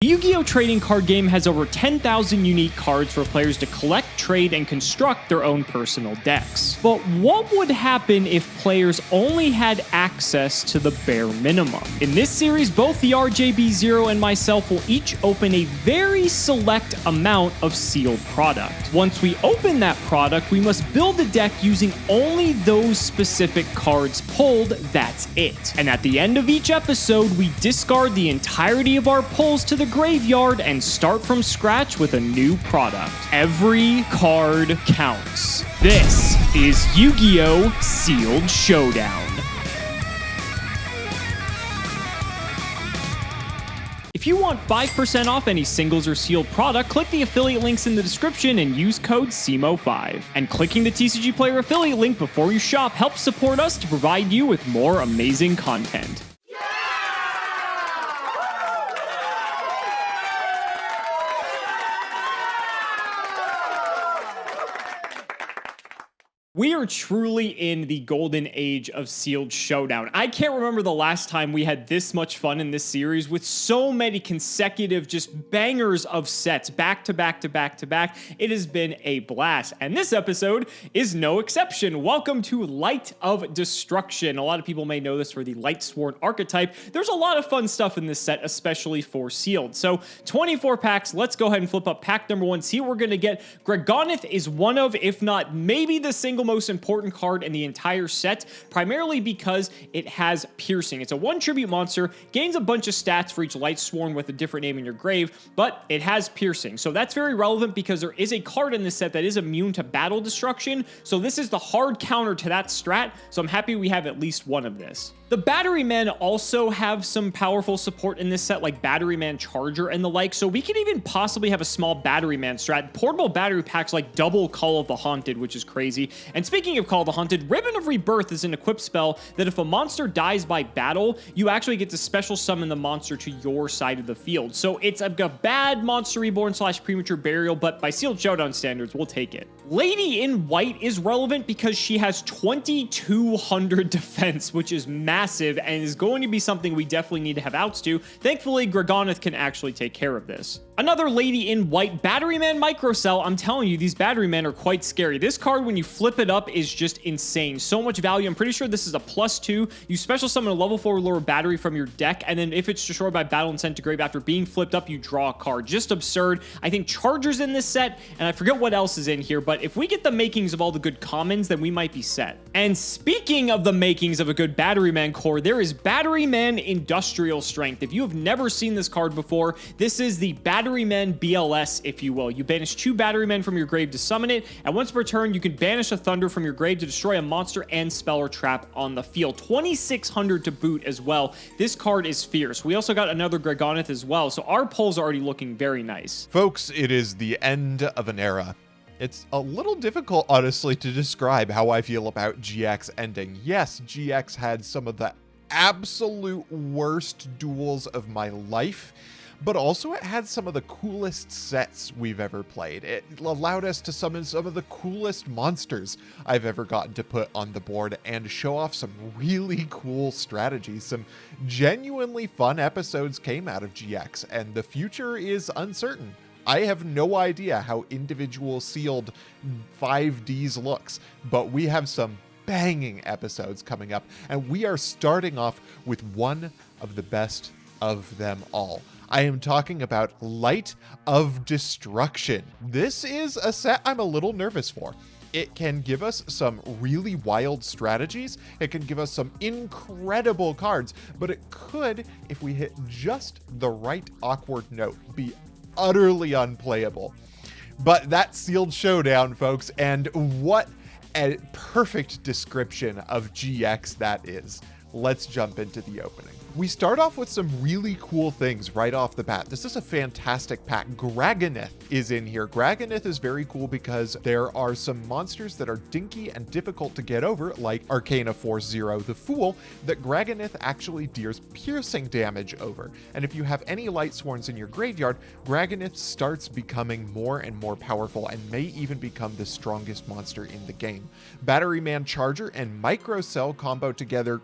The Yu-Gi-Oh! Trading card game has over 10,000 unique cards for players to collect, trade, and construct their own personal decks. But what would happen if players only had access to the bare minimum? In this series, both the TheRJB0 and myself will each open a very select amount of sealed product. Once we open that product, we must build a deck using only those specific cards pulled, that's it. And at the end of each episode, we discard the entirety of our pulls to the graveyard and start from scratch with a new product. Every card counts. This is Yu-Gi-Oh! Sealed Showdown. If you want 5% off any singles or sealed product, click the affiliate links in the description and use code Cimoooooooo5. And clicking the TCG Player affiliate link before you shop helps support us to provide you with more amazing content. We are truly in the golden age of Sealed Showdown. I can't remember the last time we had this much fun in this series with so many consecutive just bangers of sets back to back to back to back. It has been a blast, and this episode is no exception. Welcome to Light of Destruction. A lot of people may know this for the Lightsworn archetype. There's a lot of fun stuff in this set, especially for Sealed. So 24 packs. Let's go ahead and flip up pack number one, see what we're going to get. Gregonith is one of, if not maybe the single most important card in the entire set, primarily because it has piercing. It's a 1 tribute monster, gains a bunch of stats for each Lightsworn with a different name in your grave, but it has piercing. So that's very relevant because there is a card in this set that is immune to battle destruction. So this is the hard counter to that strat. So I'm happy we have at least one of this. The Batterymen also have some powerful support in this set, like Batteryman Charger and the like, so we could even possibly have a small Batteryman strat. Portable battery packs like double Call of the Haunted, which is crazy. And speaking of Call of the Haunted, Ribbon of Rebirth is an equip spell that if a monster dies by battle, you actually get to special summon the monster to your side of the field. So it's a bad Monster Reborn / Premature Burial, but by Sealed Showdown standards, we'll take it. Lady in White is relevant because she has 2,200 defense, which is massive and is going to be something we definitely need to have outs to. Thankfully, Gregonith can actually take care of this. Another Lady in White, Batteryman Microcell. I'm telling you, these Batterymen are quite scary. This card, when you flip it up, is just insane. So much value. I'm pretty sure this is a +2. You special summon a level 4 lower battery from your deck, and then if it's destroyed by battle and sent to grave after being flipped up, you draw a card. Just absurd. I think Charger's in this set, and I forget what else is in here, but if we get the makings of all the good commons, then we might be set. And speaking of the makings of a good Batteryman core, there is Batteryman Industrial Strength. If you have never seen this card before, this is the Batteryman BLS, if you will. You banish 2 Batterymen from your grave to summon it, and once per turn, you can banish a Thunder from your grave to destroy a monster and spell or trap on the field. 2,600 to boot as well. This card is fierce. We also got another Gregonith as well, so our pulls are already looking very nice. Folks, it is the end of an era. It's a little difficult, honestly, to describe how I feel about GX ending. Yes, GX had some of the absolute worst duels of my life, but also it had some of the coolest sets we've ever played. It allowed us to summon some of the coolest monsters I've ever gotten to put on the board and show off some really cool strategies. Some genuinely fun episodes came out of GX, and the future is uncertain. I have no idea how individual sealed 5Ds looks, but we have some banging episodes coming up, and we are starting off with one of the best of them all. I am talking about Light of Destruction. This is a set I'm a little nervous for. It can give us some really wild strategies. It can give us some incredible cards, but it could, if we hit just the right awkward note, be utterly unplayable. But that's Sealed Showdown, folks, and what a perfect description of GX that is. Let's jump into the opening. We start off with some really cool things right off the bat. This is a fantastic pack. Gregonith is in here. Gregonith is very cool because there are some monsters that are dinky and difficult to get over, like Arcana Force Zero, the Fool, that Gregonith actually deals piercing damage over. And if you have any Lightsworns in your graveyard, Gregonith starts becoming more and more powerful and may even become the strongest monster in the game. Batteryman Charger and Microcell combo together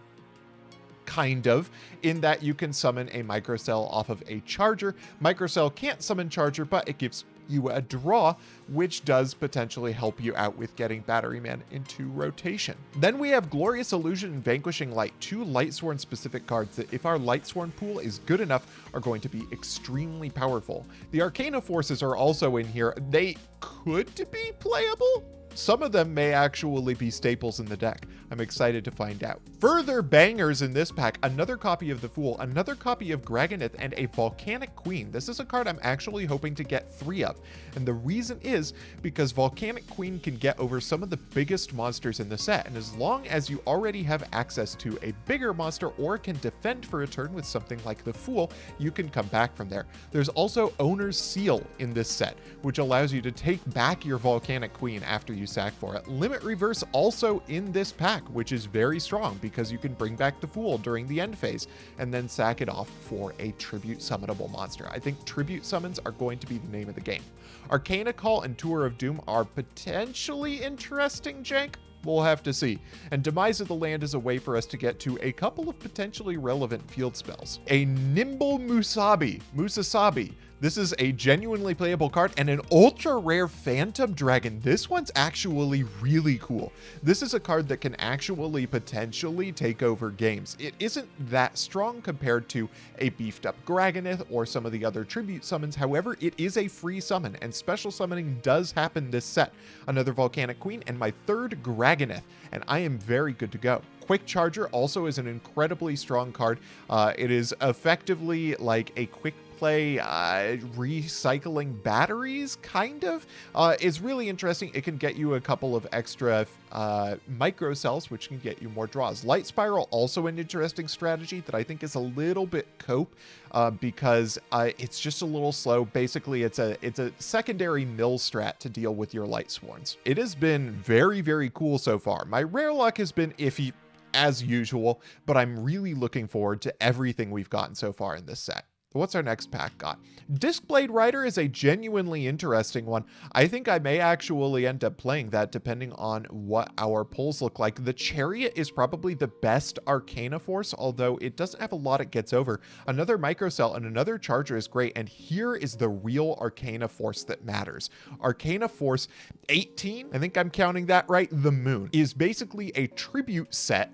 kind of, in that you can summon a microcell off of a charger. Microcell can't summon charger, but it gives you a draw, which does potentially help you out with getting Battery Man into rotation. Then we have Glorious Illusion and Vanquishing Light, two Lightsworn specific cards that, if our Lightsworn pool is good enough, are going to be extremely powerful. The Arcana Forces are also in here. They could be playable. Some of them may actually be staples in the deck. I'm excited to find out. Further bangers in this pack, another copy of the Fool, another copy of Graganith, and a Volcanic Queen. This is a card I'm actually hoping to get 3 of. And the reason is because Volcanic Queen can get over some of the biggest monsters in the set. And as long as you already have access to a bigger monster or can defend for a turn with something like the Fool, you can come back from there. There's also Owner's Seal in this set, which allows you to take back your Volcanic Queen after you sack for it. Limit Reverse also in this pack, which is very strong because you can bring back the Fool during the end phase and then sack it off for a tribute summonable monster. I think tribute summons are going to be the name of the game. Arcana Call and Tour of Doom are potentially interesting, jank. We'll have to see. And Demise of the Land is a way for us to get to a couple of potentially relevant field spells. A Nimble Musasabi. This is a genuinely playable card and an ultra rare Phantom Dragon. This one's actually really cool. This is a card that can actually potentially take over games. It isn't that strong compared to a beefed up Graganith or some of the other tribute summons. However, it is a free summon and special summoning does happen this set. Another Volcanic Queen and my 3rd Graganith, and I am very good to go. Quick Charger also is an incredibly strong card. It is effectively like a quick play recycling batteries, kind of. Is really interesting. It can get you a couple of extra micro cells, which can get you more draws. Light Spiral, also an interesting strategy that I think is a little bit cope because it's just a little slow. Basically, it's a secondary mill strat to deal with your Lightsworns. It has been very, very cool so far. My rare luck has been iffy as usual, but I'm really looking forward to everything we've gotten so far in this set. What's our next pack got? Discblade Rider is a genuinely interesting one. I think I may actually end up playing that depending on what our pulls look like. The Chariot is probably the best Arcana Force, although it doesn't have a lot it gets over. Another Microcell and another Charger is great, and here is the real Arcana Force that matters. Arcana Force 18, I think I'm counting that right, the Moon, is basically a tribute set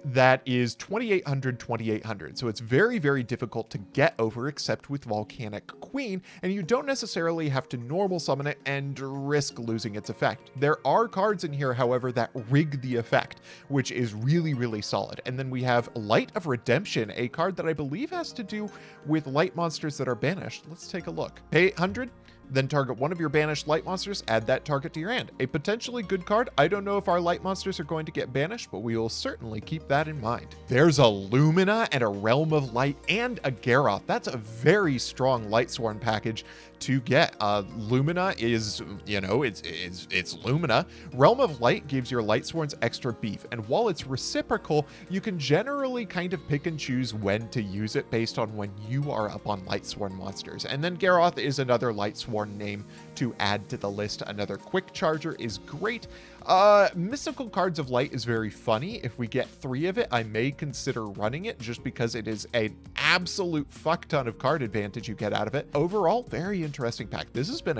that is 2800. So it's very, very difficult to get over except with Volcanic Queen, and you don't necessarily have to normal summon it and risk losing its effect. There are cards in here, however, that rig the effect, which is really, really solid. And then we have Light of Redemption, a card that I believe has to do with light monsters that are banished. Let's take a look. Pay 800. Then target one of your banished light monsters, add that target to your hand. A potentially good card. I don't know if our light monsters are going to get banished, but we will certainly keep that in mind. There's a Lumina and a Realm of Light and a Garroth. That's a very strong Lightsworn package to get. Lumina is, you know, it's Lumina. Realm of Light gives your Lightsworns extra beef, and while it's reciprocal, you can generally kind of pick and choose when to use it based on when you are up on Lightsworn monsters. And then Garroth is another Lightsworn name to add to the list. Another Quick Charger is great. Mystical Cards of Light is very funny. If we get 3 of it, I may consider running it just because it is an absolute fuck ton of card advantage you get out of it. Overall, very interesting pack. This has been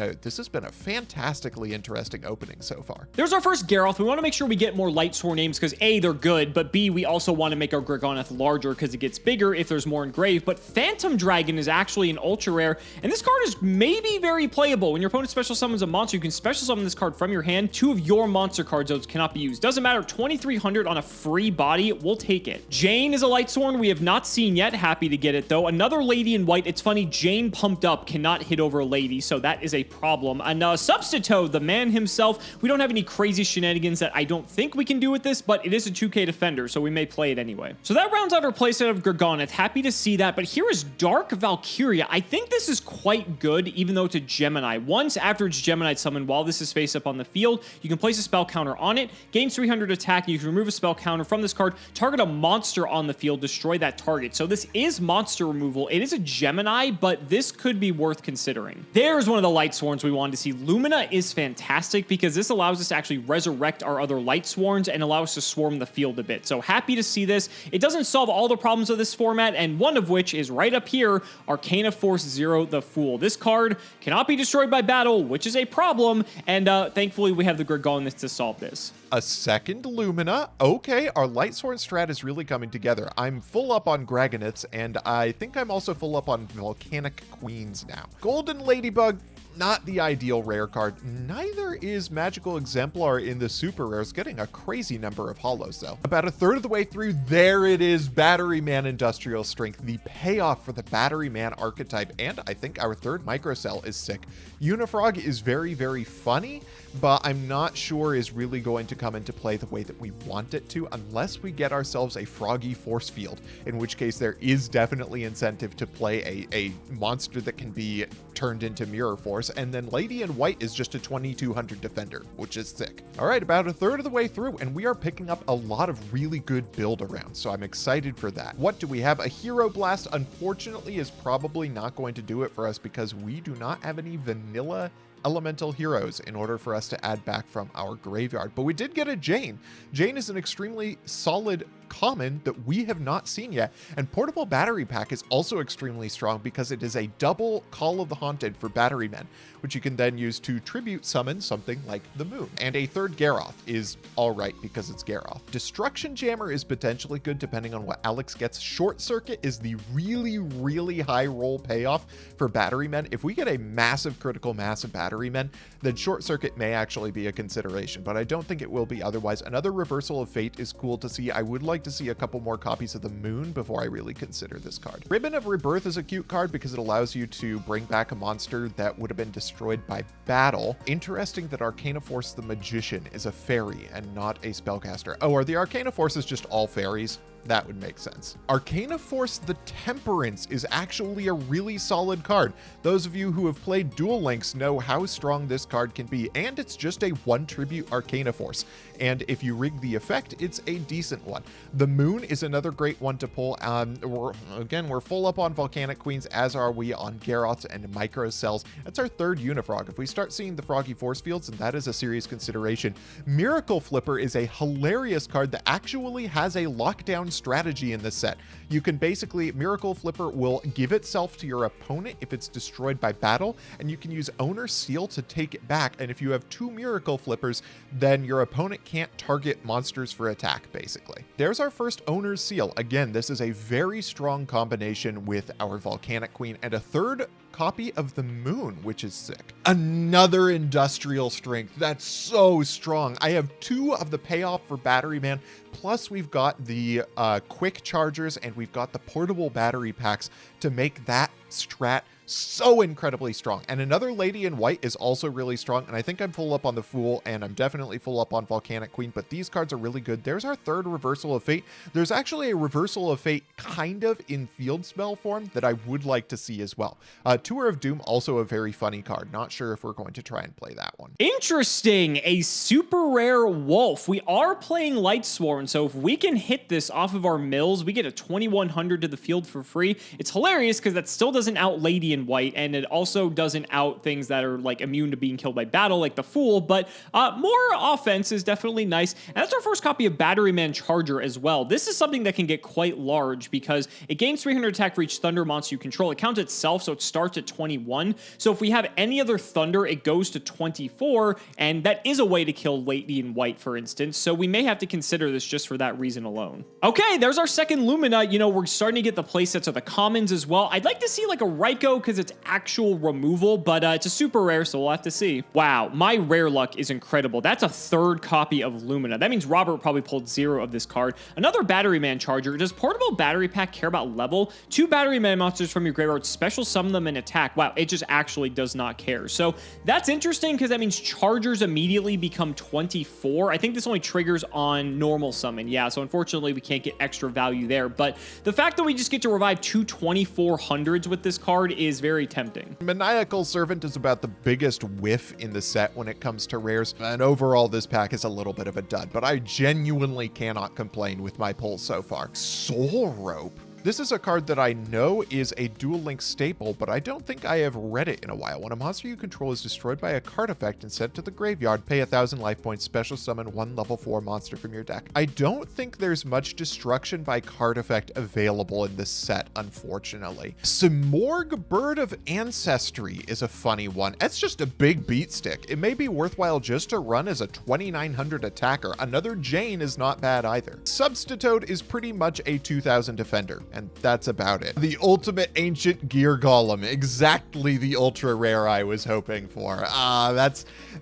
a fantastically interesting opening so far. There's our first Garroth. We want to make sure we get more Lightsworn names because A, they're good, but B, we also want to make our Graganeth larger because it gets bigger if there's more engraved. But Phantom Dragon is actually an ultra rare, and this card is maybe very playable. When your opponent special summons a monster, you can special summon this card from your hand. 2 of your monster cards cannot be used. Doesn't matter. 2300 on a free body. We'll take it. Jane is a Lightsworn we have not seen yet. Happy to get it though. Another Lady in White. It's funny, Jane pumped up cannot hit over a lady, so that is a problem. And Substitute, the man himself. We don't have any crazy shenanigans that I don't think we can do with this, but it is a 2K defender, so we may play it anyway. So that rounds out our playset of Graganeth. Happy to see that, but here is Dark Valkyria. I think this is quite good, even though it's a Gemini. Once after it's Gemini summoned, while this is face up on the field, you can place a spell counter on it, gains 300 attack, and you can remove a spell counter from this card, target a monster on the field, destroy that target. So this is monster removal. It is a Gemini, but this could be worth considering. There's one of the Light Sworns we wanted to see. Lumina is fantastic because this allows us to actually resurrect our other Light Sworns and allow us to swarm the field a bit. So happy to see this. It doesn't solve all the problems of this format, and one of which is right up here, Arcana Force 0, the Fool. This card cannot be destroyed by battle, which is a problem, and thankfully we have the Gregalious to solve this. A second Lumina. Okay, our Lightsworn strat is really coming together. I'm full up on Gragonets, and I think I'm also full up on Volcanic Queens now. Golden Ladybug, not the ideal rare card. Neither is Magical Exemplar in the super rares, getting a crazy number of holos though. About a third of the way through, there it is, Battery Man Industrial Strength, the payoff for the Battery Man archetype, and I think our third microcell is sick. Unifrog is very, very funny, but I'm not sure is really going to come into play the way that we want it to unless we get ourselves a Froggy Force Field, in which case there is definitely incentive to play a monster that can be turned into Mirror Force, and then Lady in White is just a 2200 defender, which is sick. All right, about a third of the way through, and we are picking up a lot of really good build around, so I'm excited for that. What do we have? A Hero Blast, unfortunately, is probably not going to do it for us because we do not have any vanilla elemental heroes in order for us to add back from our graveyard. But we did get a Jane. Jane is an extremely solid common that we have not seen yet, and Portable Battery Pack is also extremely strong because it is a double Call of the Haunted for Battery Men, which you can then use to tribute summon something like the Moon. And a third Garroth is alright because it's Garroth. Destruction Jammer is potentially good depending on what Alex gets. Short Circuit is the really, really high roll payoff for Battery Men. If we get a massive critical mass of Battery Men, then Short Circuit may actually be a consideration, but I don't think it will be otherwise. Another Reversal of Fate is cool to see. I would like to see a couple more copies of the Moon before I really consider this card. Ribbon of Rebirth is a cute card because it allows you to bring back a monster that would have been destroyed by battle. Interesting that Arcana Force the Magician is a fairy and not a spellcaster. Oh, are the Arcana Forces just all fairies? That would make sense. Arcana Force the Temperance is actually a really solid card. Those of you who have played Duel Links know how strong this card can be, and it's just a 1 tribute Arcana Force. And if you rig the effect, it's a decent one. The Moon is another great one to pull. We're full up on Volcanic Queens, as are we on Garroths and Micro Cells. That's our third Unifrog. If we start seeing the Froggy Force Fields, then that is a serious consideration. Miracle Flipper is a hilarious card that actually has a lockdown strategy in this set. You can basically, Miracle Flipper will give itself to your opponent if it's destroyed by battle, and you can use Owner's Seal to take it back. And if you have 2 Miracle Flippers, then your opponent can't target monsters for attack, basically. There's our first Owner's Seal. Again, this is a very strong combination with our Volcanic Queen and a third copy of the Moon, which is sick. Another Industrial Strength. That's so strong. I have 2 of the payoff for Battery Man, plus we've got the quick chargers and we've got the portable battery packs to make that strat so incredibly strong. And another Lady in White is also really strong, and I think I'm full up on the Fool, and I'm definitely full up on Volcanic Queen, but these cards are really good. There's our third Reversal of Fate. There's actually a Reversal of Fate kind of in field spell form that I would like to see as well. Tour of Doom, also a very funny card. Not sure if we're going to try and play that one. Interesting. A super rare Wolf. We are playing Lightsworn, so if we can hit this off of our mills, we get a 2100 to the field for free. It's hilarious because that still doesn't out Lady in White, and it also doesn't out things that are like immune to being killed by battle, like the Fool, but more offense is definitely nice. And that's our first copy of Battery Man Charger as well. This is something that can get quite large because it gains 300 attack for each Thunder monster you control. It counts itself, so it starts at 21. So if we have any other Thunder, it goes to 24, and that is a way to kill Lady in White, for instance. So we may have to consider this just for that reason alone. Okay, there's our second Lumina. You know, we're starting to get the playsets of the commons as well. I'd like to see like a Raikou because it's actual removal, but it's a super rare, so we'll have to see. Wow, my rare luck is incredible. That's a third copy of Lumina. That means Robert probably pulled 0 of this card. Another Battery Man Charger. Does Portable Battery Pack care about level? 2 Battery Man monsters from your graveyard, special summon them and attack. Wow, it just actually does not care. So that's interesting because that means Chargers immediately become 24. I think this only triggers on normal summon. Yeah, so unfortunately we can't get extra value there, but the fact that we just get to revive 2 2400s with with this card is very tempting. Maniacal Servant is about the biggest whiff in the set when it comes to rares, and overall this pack is a little bit of a dud, but I genuinely cannot complain with my pulls so far. Soul Rope. This is a card that I know is a Duel Link staple, but I don't think I have read it in a while. When a monster you control is destroyed by a card effect and sent to the graveyard, pay 1,000 life points, special summon 1 level 4 monster from your deck. I don't think there's much destruction by card effect available in this set, unfortunately. Cimoooooooo, Bird of Ancestry is a funny one. It's just a big beat stick. It may be worthwhile just to run as a 2,900 attacker. Another Jane is not bad either. Substitute is pretty much a 2,000 defender, and that's about it. The ultimate ancient gear golem, exactly the ultra rare I was hoping for.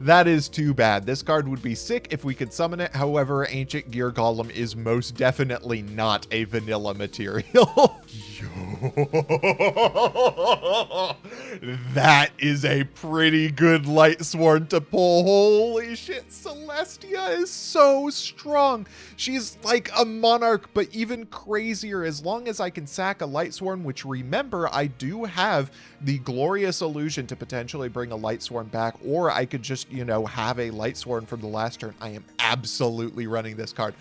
That is too bad. This card would be sick if we could summon it. However, ancient gear golem is most definitely not a vanilla material. That is a pretty good light sworn to pull. Holy shit, Celestia is so strong. She's like a monarch, but even crazier as long as I can sack a light sworn, which remember, I do have the glorious illusion to potentially bring a light sworn back, or I could just, have a light sworn from the last turn. I am absolutely running this card.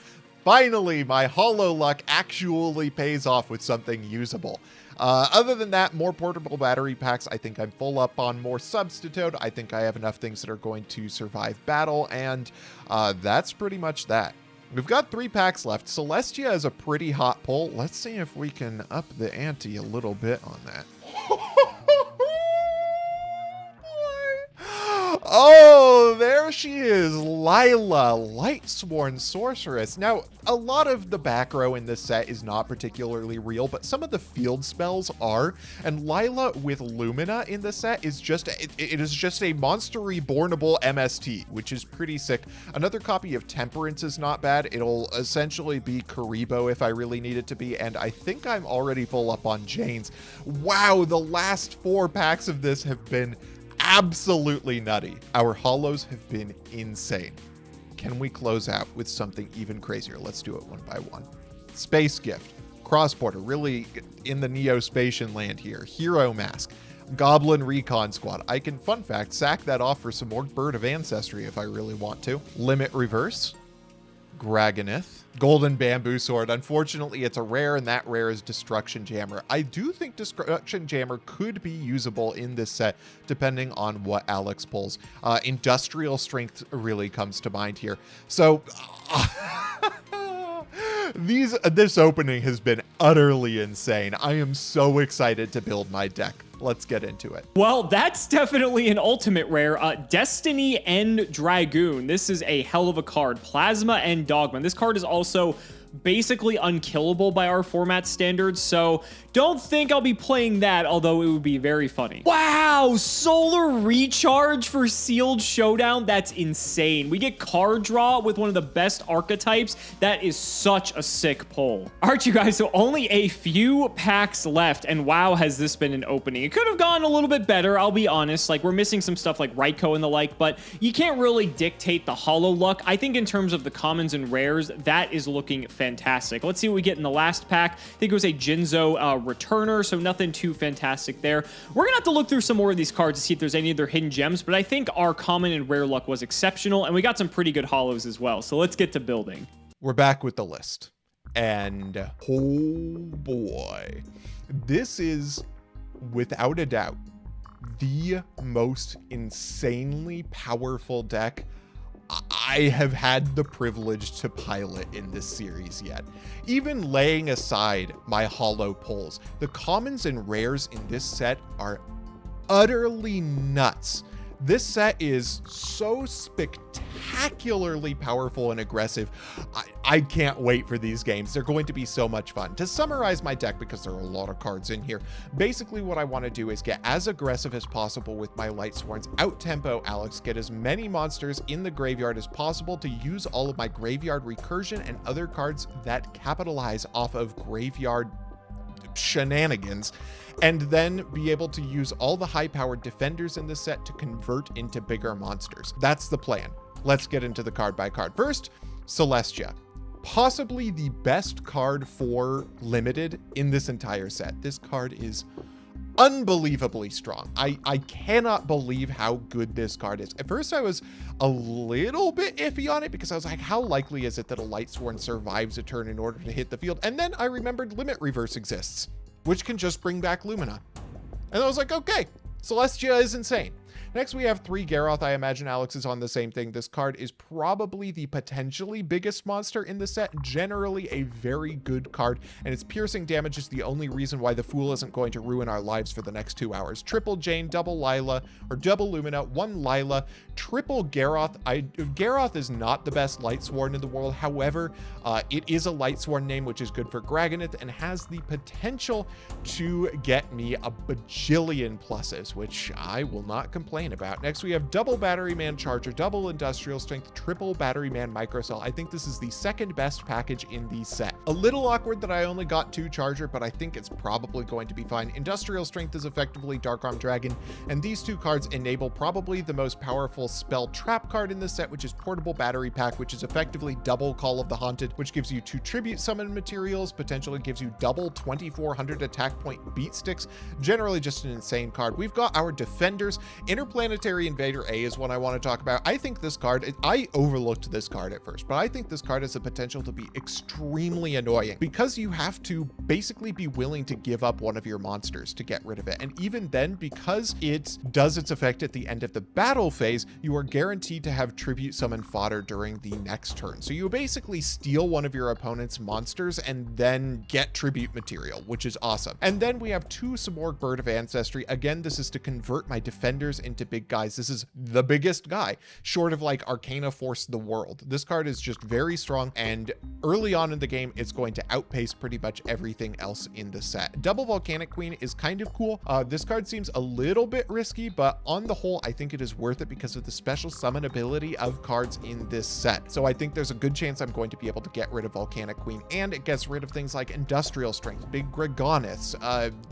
Finally, my holo luck actually pays off with something usable. Other than that, more portable battery packs. I think I'm full up on more substitute. I think I have enough things that are going to survive battle, and that's pretty much that. We've got 3 packs left. Celestia is a pretty hot pull. Let's see if we can up the ante a little bit on that. Oh, there she is, Lila, Lightsworn Sorceress. Now, a lot of the back row in this set is not particularly real, but some of the field spells are, and Lila with Lumina in the set is just, it is just a monster rebornable MST, which is pretty sick. Another copy of Temperance is not bad. It'll essentially be Karibo if I really need it to be, and I think I'm already full up on Jane's. Wow, the last 4 packs of this have been absolutely nutty. Our holos have been insane. Can we close out with something even crazier? Let's do it one by one. Space Gift, Cross-Border, really in the Neo-Spatian land here. Hero Mask, Goblin Recon Squad. I can, fun fact, sack that off for some more Bird of Ancestry if I really want to. Limit Reverse, Graganith, Golden Bamboo Sword. Unfortunately, it's a rare, and that rare is Destruction Jammer. I do think Destruction Jammer could be usable in this set, depending on what Alex pulls. Industrial Strength really comes to mind here. So, this opening has been utterly insane. I am so excited to build my deck. Let's get into it. Well, that's definitely an ultimate rare. Destiny and Dragoon. This is a hell of a card. Plasma and Dogma. This card is also basically unkillable by our format standards, so don't think I'll be playing that, although it would be very funny. Wow, Solar Recharge for Sealed Showdown. That's insane. We get card draw with one of the best archetypes. That is such a sick pull. All right, you guys, so only a few packs left, and wow, has this been an opening. It could have gone a little bit better, I'll be honest. Like, we're missing some stuff like Raikou and the like, but you can't really dictate the holo luck. I think in terms of the commons and rares, that is looking fantastic. Let's see what we get in the last pack. I think it was a Jinzo returner, so nothing too fantastic there. We're gonna have to look through some more of these cards to see if there's any other hidden gems, but I think our common and rare luck was exceptional, and we got some pretty good holos as well. So let's get to building. We're back with the list, and oh boy, this is without a doubt the most insanely powerful deck I have had the privilege to pilot in this series yet. Even laying aside my holo pulls, the commons and rares in this set are utterly nuts. This set is so spectacularly powerful and aggressive. I can't wait for these games. They're going to be so much fun. To summarize my deck, because there are a lot of cards in here, basically what I want to do is get as aggressive as possible with my Light Sworns, out-tempo Alex, get as many monsters in the graveyard as possible to use all of my graveyard recursion and other cards that capitalize off of graveyard shenanigans, and then be able to use all the high-powered defenders in the set to convert into bigger monsters. That's the plan. Let's get into the card by card. First, Celestia. Possibly the best card for limited in this entire set. This card is unbelievably strong. I cannot believe how good this card is. At first I was a little bit iffy on it because I was like, how likely is it that a Lightsworn survives a turn in order to hit the field? And then I remembered Limit Reverse exists, which can just bring back Lumina. And I was like, okay, Celestia is insane. Next, we have 3 Garroth. I imagine Alex is on the same thing. This card is probably the potentially biggest monster in the set. Generally a very good card, and its piercing damage is the only reason why the Fool isn't going to ruin our lives for the next 2 hours. Triple Jane, double Lila, or double Lumina, 1 Lila, triple Garroth. Garroth is not the best Lightsworn in the world. However, it is a Lightsworn name, which is good for Gragonith, and has the potential to get me a bajillion pluses, which I will not complain about. Next, we have double Battery Man Charger, double Industrial Strength, triple Battery Man Microcell. I think this is the second best package in the set. A little awkward that I only got 2 Charger, but I think it's probably going to be fine. Industrial Strength is effectively Dark Arm Dragon, and these 2 cards enable probably the most powerful spell trap card in the set, which is Portable Battery Pack, which is effectively double Call of the Haunted, which gives you 2 tribute summon materials, potentially gives you double 2400 attack point beat sticks. Generally just an insane card. We've got our Defenders. Interplanetary Invader A is one I want to talk about. I think this card, I overlooked this card at first, but I think this card has the potential to be extremely annoying because you have to basically be willing to give up one of your monsters to get rid of it. And even then, because it does its effect at the end of the battle phase, you are guaranteed to have tribute summon fodder during the next turn. So you basically steal one of your opponent's monsters and then get tribute material, which is awesome. And then we have 2 Simorgh Bird of Ancestry. Again, this is to convert my Defenders into big guys. This is the biggest guy, short of like Arcana Force the world. This card is just very strong, and early on in the game, it's going to outpace pretty much everything else in the set. Double Volcanic Queen is kind of cool. This card seems a little bit risky, but on the whole, I think it is worth it because of the special summon ability of cards in this set. So I think there's a good chance I'm going to be able to get rid of Volcanic Queen, and it gets rid of things like Industrial Strength, big Gregoniths,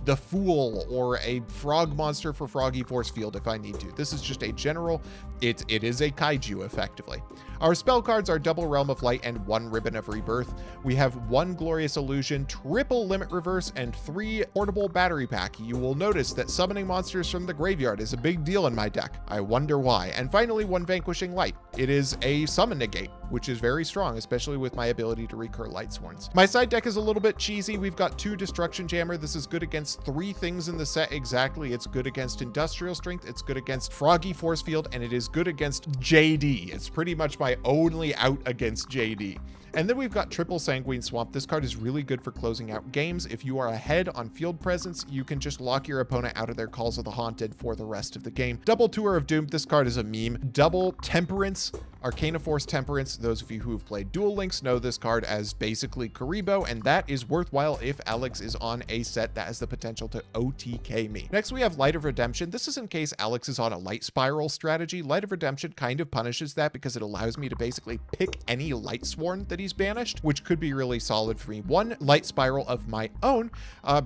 the Fool, or a frog monster for Froggy Force Field if I need to. This is just a general, it is a kaiju effectively. Our spell cards are double Realm of Light and 1 Ribbon of Rebirth. We have 1 Glorious Illusion, triple Limit Reverse, and 3 Portable Battery Pack. You will notice that summoning monsters from the graveyard is a big deal in my deck. I wonder why. And finally, 1 Vanquishing Light. It is a summon negate, which is very strong, especially with my ability to recur Lightsworns. My side deck is a little bit cheesy. We've got 2 Destruction Jammer. This is good against 3 things in the set exactly. It's good against Industrial Strength, it's good against Froggy Force Field, and it is good against JD. It's pretty much my only out against JD. And then we've got triple Sanguine Swamp. This card is really good for closing out games. If you are ahead on field presence, you can just lock your opponent out of their Calls of the Haunted for the rest of the game. Double Tour of Doom. This card is a meme. Double Temperance. Arcana Force Temperance. Those of you who have played Duel Links know this card as basically Karibo, and that is worthwhile if Alex is on a set that has the potential to OTK me. Next, we have Light of Redemption. This is in case Alex is on a Light Spiral strategy. Light of Redemption kind of punishes that because it allows me to basically pick any Lightsworn that he's banished, which could be really solid for me. 1 Light Spiral of my own,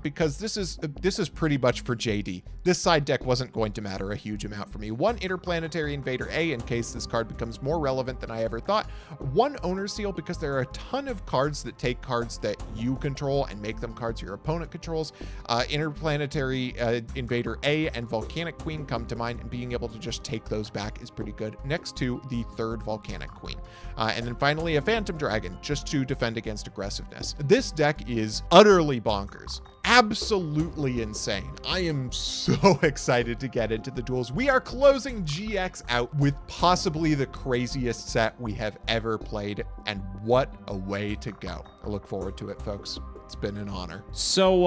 because this is pretty much for JD. This side deck wasn't going to matter a huge amount for me. 1 Interplanetary Invader A in case this card becomes more relevant than I ever thought. 1 Owner Seal because there are a ton of cards that take cards that you control and make them cards your opponent controls. Interplanetary Invader A and Volcanic Queen come to mind, and being able to just take those back is pretty good next to the 3rd Volcanic Queen. And then finally a Phantom Dragon just to defend against aggressiveness. This deck is utterly bonkers. Absolutely insane. I am so excited to get into the duels. We are closing GX out with possibly the craziest set we have ever played, and what a way to go. I look forward to it, folks. It's been an honor. So,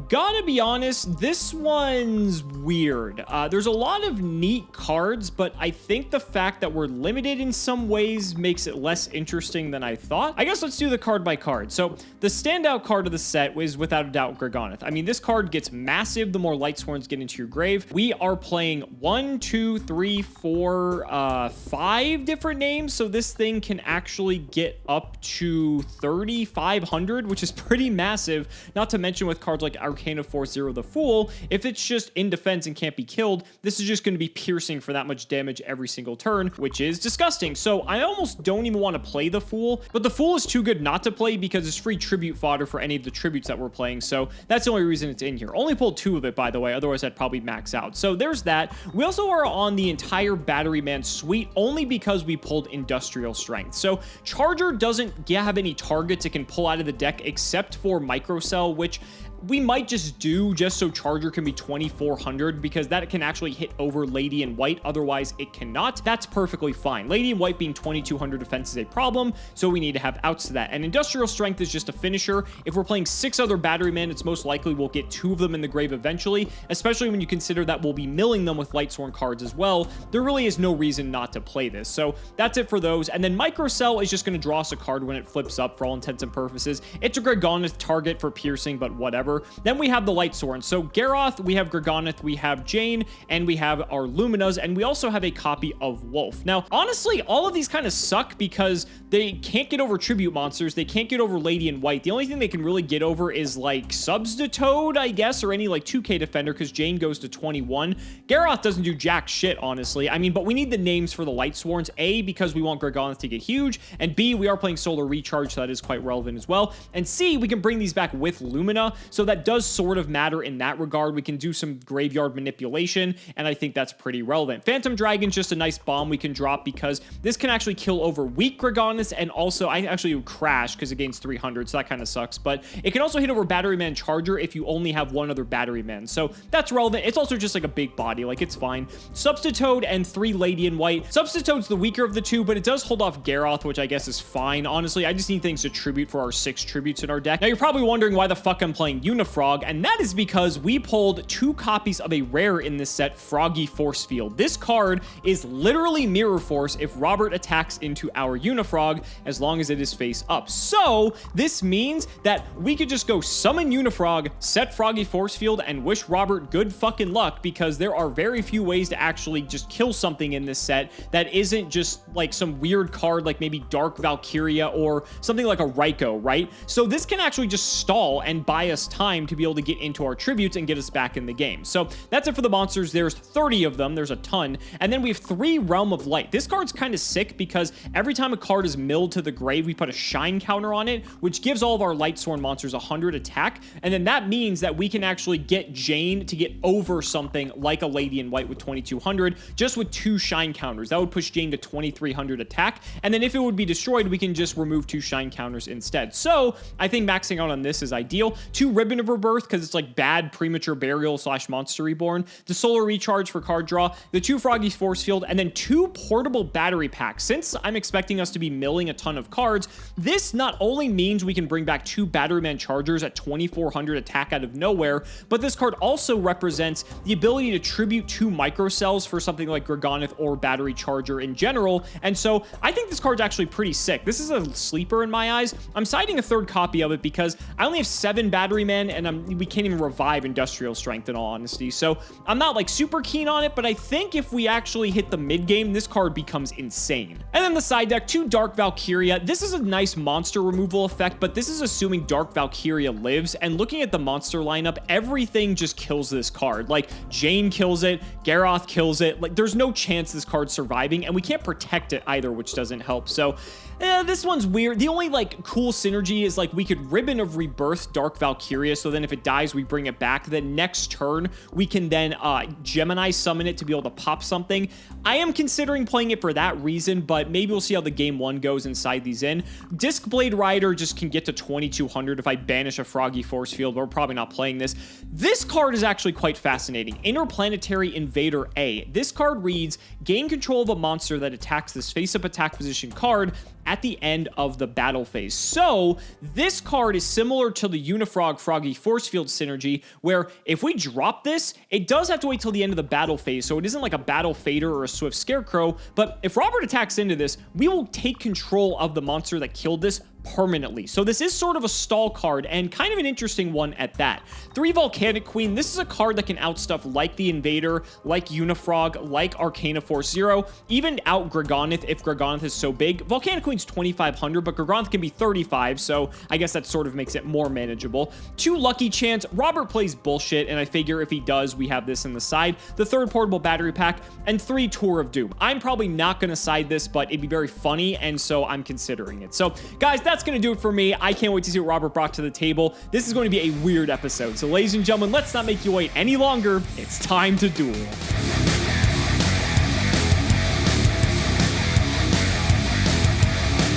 gotta be honest, this one's weird. There's a lot of neat cards, but I think the fact that we're limited in some ways makes it less interesting than I thought. I guess let's do the card by card. So, the standout card of the set is without a doubt Gregonith. I mean, this card gets massive the more Lightsworns get into your grave. We are playing 1, 2, 3, 4, 5 different names, so this thing can actually get up to 3,500, which is pretty pretty massive, not to mention with cards like Arcana Force Zero the Fool, if it's just in defense and can't be killed, this is just going to be piercing for that much damage every single turn, which is disgusting. So I almost don't even want to play the Fool, but the Fool is too good not to play because it's free tribute fodder for any of the tributes that we're playing, so that's the only reason it's in here. Only pulled 2 of it, by the way, otherwise I'd probably max out. So there's that. We also are on the entire Battery Man suite only because we pulled Industrial Strength. So Charger doesn't have any targets it can pull out of the deck except for Microcell, which we might just do just so Charger can be 2400 because that can actually hit over Lady in White, otherwise it cannot. That's perfectly fine. Lady in White being 2200 defense is a problem, so we need to have outs to that. And Industrial Strength is just a finisher. If we're playing 6 other Battery Men, it's most likely we'll get 2 of them in the grave eventually, especially when you consider that we'll be milling them with Lightsworn cards as well. There really is no reason not to play this. So that's it for those. And then Microcell is just going to draw us a card when it flips up for all intents and purposes. It's a Gregonith target for piercing, but whatever. Then we have the Lightsworn. So Garroth, we have Gregonith, we have Jane, and we have our Luminas, and we also have a copy of Wolf. Now, honestly, all of these kind of suck because they can't get over tribute monsters. They can't get over Lady in White. The only thing they can really get over is like Substitute, I guess, or any like 2K defender because Jane goes to 21. Garroth doesn't do jack shit, honestly. I mean, but we need the names for the Lightsworns. A, because we want Gregonith to get huge, and B, we are playing Solar Recharge, so that is quite relevant as well. And C, we can bring these back with Lumina, so that does sort of matter in that regard. We can do some graveyard manipulation, and I think that's pretty relevant. Phantom Dragon's just a nice bomb we can drop because this can actually kill over weak Gregoniths, and also I actually would crash because it gains 300, so that kind of sucks, but it can also hit over Battery Man Charger if you only have one other Battery Man, so that's relevant. It's also just like a big body, like it's fine. Substitute and 3 Lady in White. Substitute's the weaker of the 2, but it does hold off Garroth, which I guess is fine. Honestly, I just need things to tribute for our 6 tributes in our deck. Now, you're probably wondering why the fuck I'm playing Unifrog, and that is because we pulled 2 copies of a rare in this set, Froggy Force Field. This card is literally Mirror Force if Robert attacks into our Unifrog, as long as it is face up. So this means that we could just go summon Unifrog, set Froggy Force Field, and wish Robert good fucking luck, because there are very few ways to actually just kill something in this set that isn't just like some weird card like maybe Dark Valkyria or something like a Raikou, right? So this can actually just stall and buy us time to be able to get into our tributes and get us back in the game. So that's it for the monsters. There's 30 of them. There's a ton. And then we have 3 Realm of Light. This card's kind of sick because every time a card is milled to the grave, we put a shine counter on it, which gives all of our Lightsworn monsters 100 attack. And then that means that we can actually get Jane to get over something like a Lady in White with 2200 just with 2 shine counters. That would push Jane to 2300 attack. And then if it would be destroyed, we can just remove 2 shine counters instead. So I think maxing out on this is ideal. 2 Ribbon of Rebirth because it's like bad premature burial / monster reborn, the Solar Recharge for card draw, the 2 Froggy Force Field, and then 2 portable battery packs. Since I'm expecting us to be milling a ton of cards, this not only means we can bring back 2 Battery Man Chargers at 2400 attack out of nowhere, but this card also represents the ability to tribute 2 Microcells for something like Gregonith or Battery Charger in general, and so I think this card's actually pretty sick. This is a sleeper in my eyes. I'm citing a 3rd copy of it because I only have 7 Battery Men, and we can't even revive Industrial Strength in all honesty, so I'm not like super keen on it, but I think if we actually hit the mid game, this card becomes insane. And then the side deck, 2 Dark Valkyria. This is a nice monster removal effect, but this is assuming Dark Valkyria lives, and looking at the monster lineup, everything just kills this card. Like Jane kills it, Garroth kills it, like there's no chance this card's surviving, and we can't protect it either, which doesn't help. So this one's weird. The only like cool synergy is like we could Ribbon of Rebirth Dark Valkyria, so then if it dies we bring it back. Then next turn we can then Gemini summon it to be able to pop something. I am considering playing it for that reason, but maybe we'll see how the game 1 goes inside these in. Disc Blade Rider just can get to 2200 if I banish a Froggy Force Field, but we're probably not playing this. This card is actually quite fascinating. Interplanetary Invader A. This card reads, gain control of a monster that attacks this face-up attack position card at the end of the battle phase. So this card is similar to the Unifrog Froggy Force Field synergy, where if we drop this, it does have to wait till the end of the battle phase, so it isn't like a Battle Fader or a Swift Scarecrow, but if Robert attacks into this, we will take control of the monster that killed this permanently. So this is sort of a stall card and kind of an interesting one at that. 3 Volcanic Queen. This is a card that can out stuff like the Invader, like Unifrog, like Arcana Force Zero, even out Gregonith if Gregonith is so big. Volcanic Queen's 2,500, but Gregonith can be 35, so I guess that sort of makes it more manageable. 2 Lucky Chance. Robert plays bullshit, and I figure if he does, we have this in the side. The 3rd Portable Battery Pack, and 3 Tour of Doom. I'm probably not going to side this, but it'd be very funny, and so I'm considering it. So, guys, that's going to do it for me. I can't wait to see what Robert brought to the table. This is going to be a weird episode. So, ladies and gentlemen, let's not make you wait any longer. It's time to duel.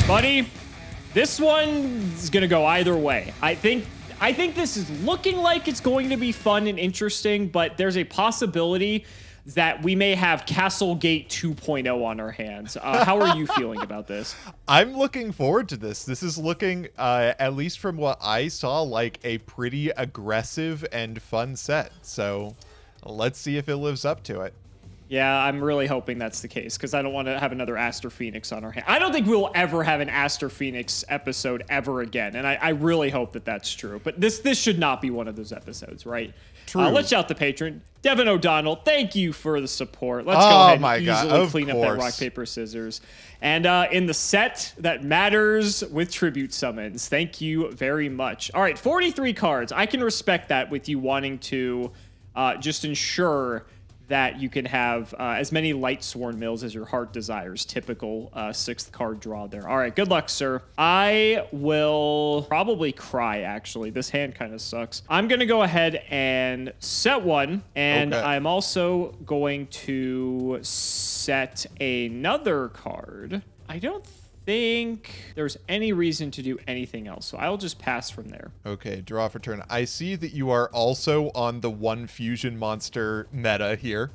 Buddy, this one's going to go either way. I think this is looking like it's going to be fun and interesting, but there's a possibility that we may have Castlegate 2.0 on our hands. How are you feeling about this? I'm looking forward to this. This is looking, at least from what I saw, like a pretty aggressive and fun set. So let's see if it lives up to it. Yeah, I'm really hoping that's the case because I don't want to have another Aster Phoenix on our hand. I don't think we'll ever have an Aster Phoenix episode ever again, and I really hope that that's true. But this should not be one of those episodes, right? True. Let's shout the patron. Devin O'Donnell, thank you for the support. Let's go ahead and easily clean up that rock, paper, scissors. And in the set that matters with tribute summons, thank you very much. All right, 43 cards. I can respect that with you wanting to just ensure that you can have as many Lightsworn Mills as your heart desires. Typical 6th card draw there. All right, good luck, sir. I will probably cry, actually. This hand kind of sucks. I'm going to go ahead and set one, and okay. I'm also going to set another card. I don't think there's any reason to do anything else, so I'll just pass from there. Okay, draw for turn. I see that you are also on the 1 fusion monster meta here.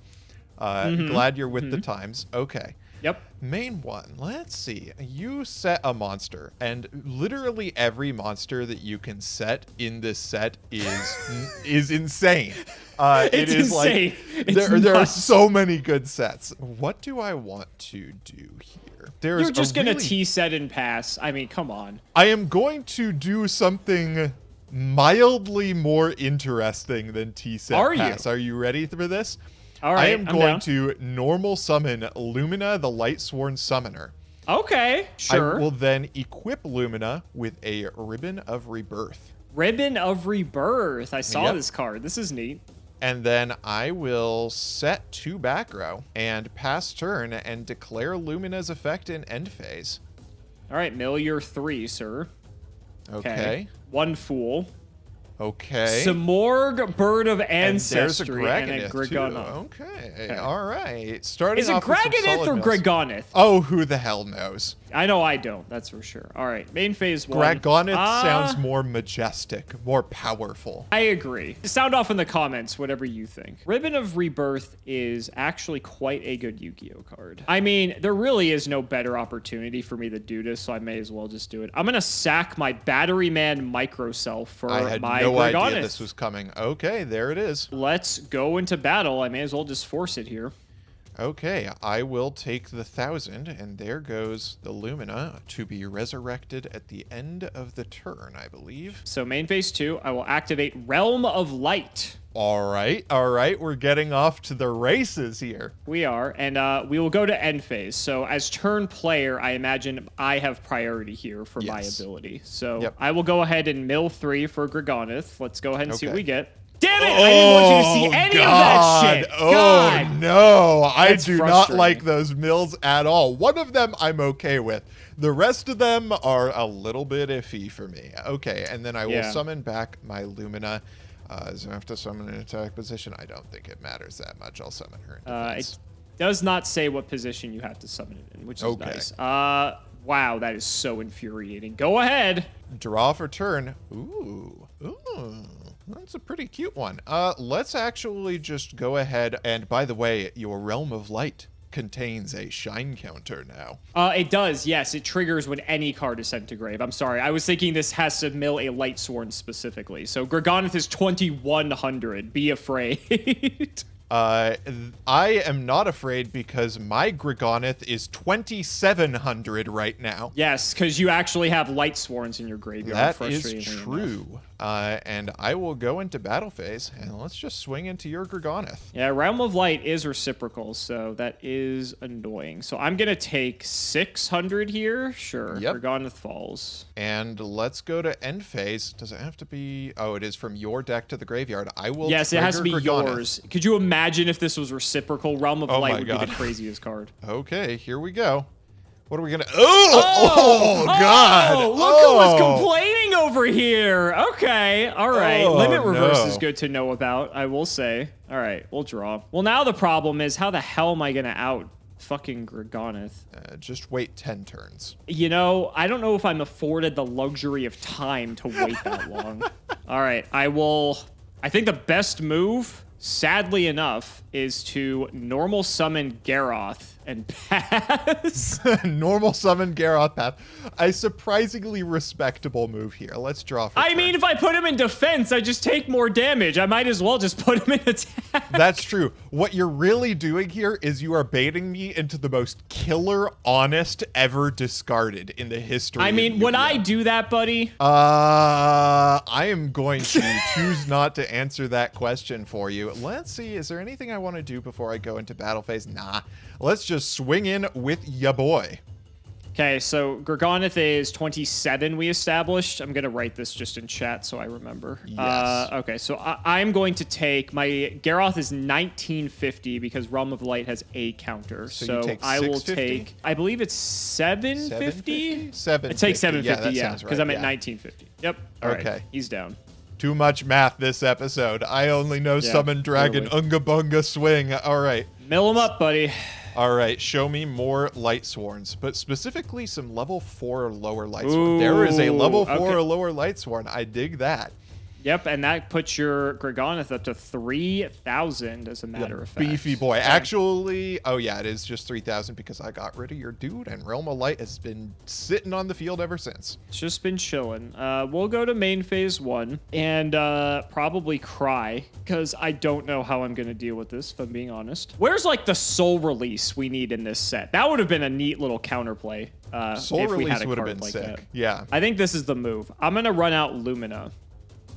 Glad you're with the times. Okay. Yep. Main one. Let's see. You set a monster, and literally every monster that you can set in this set is insane. It's insane. There are so many good sets. What do I want to do here? You're just going to T-set and pass. I mean, come on. I am going to do something mildly more interesting than T-set pass. Are you ready for this? All right, I am going to normal summon Lumina, the Lightsworn Summoner. Okay, sure. I will then equip Lumina with a Ribbon of Rebirth. Ribbon of Rebirth. I saw this card. This is neat. And then I will set 2 back row and pass turn and declare Lumina's effect in end phase. All right, mill your 3, sir. Okay. 1 Fool. Okay. Cimoooooooo, Bird of Ancestry, and a Gregonith. Okay. All right. Starting Is it off with some Gregonith or solid Gregonith? Oh, who the hell knows? I know I don't. That's for sure. All right. Main phase 1. Gregonith sounds more majestic, more powerful. I agree. Sound off in the comments, whatever you think. Ribbon of Rebirth is actually quite a good Yu-Gi-Oh card. I mean, there really is no better opportunity for me to do this, so I may as well just do it. I'm going to sack my Battery Man Microcell for my no Gregonith. idea this was coming. Okay, there it is. Let's go into battle. I may as well just force it here. Okay, I will take the 1,000, and there goes the Lumina to be resurrected at the end of the turn, I believe. So main phase 2, I will activate Realm of Light. All right, we're getting off to the races here. We are, and we will go to end phase. So as turn player, I imagine I have priority here for my ability. So I will go ahead and mill 3 for Gregonith. Let's go ahead and see what we get. Damn it! I didn't want you to see any of that shit. Oh, no. I do not frustrating. like those mills at all. One of them I'm okay with. The rest of them are a little bit iffy for me. Okay, and then I will summon back my Lumina. So I have to summon an attack position. I don't think it matters that much. I'll summon her in defense. It does not say what position you have to summon it in, which is nice. Wow, that is so infuriating. Go ahead. Draw for turn. Ooh. That's a pretty cute one. Let's actually just go ahead. And by the way, your Realm of Light contains a shine counter now. It does, yes. It triggers when any card is sent to grave. I'm sorry. I was thinking this has to mill a Lightsworn specifically. So Gregonith is 2,100. Be afraid. I am not afraid because my Grigoneth is 2,700 right now. Yes, because you actually have light sworns in your graveyard. That is true. And I will go into battle phase, and let's just swing into your Grigoneth. Yeah, Realm of Light is reciprocal, so that is annoying. So I'm going to take 600 here. Sure, yep. Grigoneth falls. And let's go to end phase. Does it have to be... Oh, it is from your deck to the graveyard. I will Yes, it has to be Grigoneth. yours. Could you imagine if this was reciprocal? Realm of Light would be the craziest card. Okay, here we go. What are we gonna? Oh God! Look who was complaining over here. Okay, all right. Limit reverse is good to know about, I will say. All right, we'll draw. Well, now the problem is, how the hell am I gonna out fucking Grigoneth? Just wait 10 turns. You know, I don't know if I'm afforded the luxury of time to wait that long. All right, I think the best move, sadly enough, is to normal summon Garroth and pass. Normal summon Garroth path. A surprisingly respectable move here. Let's draw for turn. mean, if I put him in defense, I just take more damage. I might as well just put him in attack. That's true. What you're really doing here is you are baiting me into the most killer honest ever discarded in the history I mean, of when Yu-Gi-Oh! I do that, buddy... I am going to choose not to answer that question for you. Let's see, is there anything I want to do before I go into battle phase? Nah. Let's just swing in with ya boy. Okay, so Grigoneth is 27 we established. I'm going to write this just in chat so I remember. Yes. Okay, so I'm going to take... My Garroth is 1950 because Realm of Light has a counter. So I will take... I believe it's 750? 750? I take 750, yeah, because I'm at 1950. Yep. All okay. Right, he's down. Too much math this episode. I only know Summon Dragon, Unga Bunga Swing. All right. Mill him up, buddy. All right, show me more Light Sworns, but specifically some level 4 or lower Light Sworn. There is a level 4 or lower Light Sworn. I dig that. Yep, and that puts your Grigoneth up to 3,000 as a matter of fact. Beefy boy. Actually, oh yeah, it is just 3,000 because I got rid of your dude, and Realm of Light has been sitting on the field ever since. It's just been chilling. We'll go to main phase 1 and probably cry because I don't know how I'm going to deal with this, if I'm being honest. Where's like the soul release we need in this set? That would have been a neat little counterplay. Soul if release we had a would have card been like sick. That. Yeah. I think this is the move. I'm going to run out Lumina.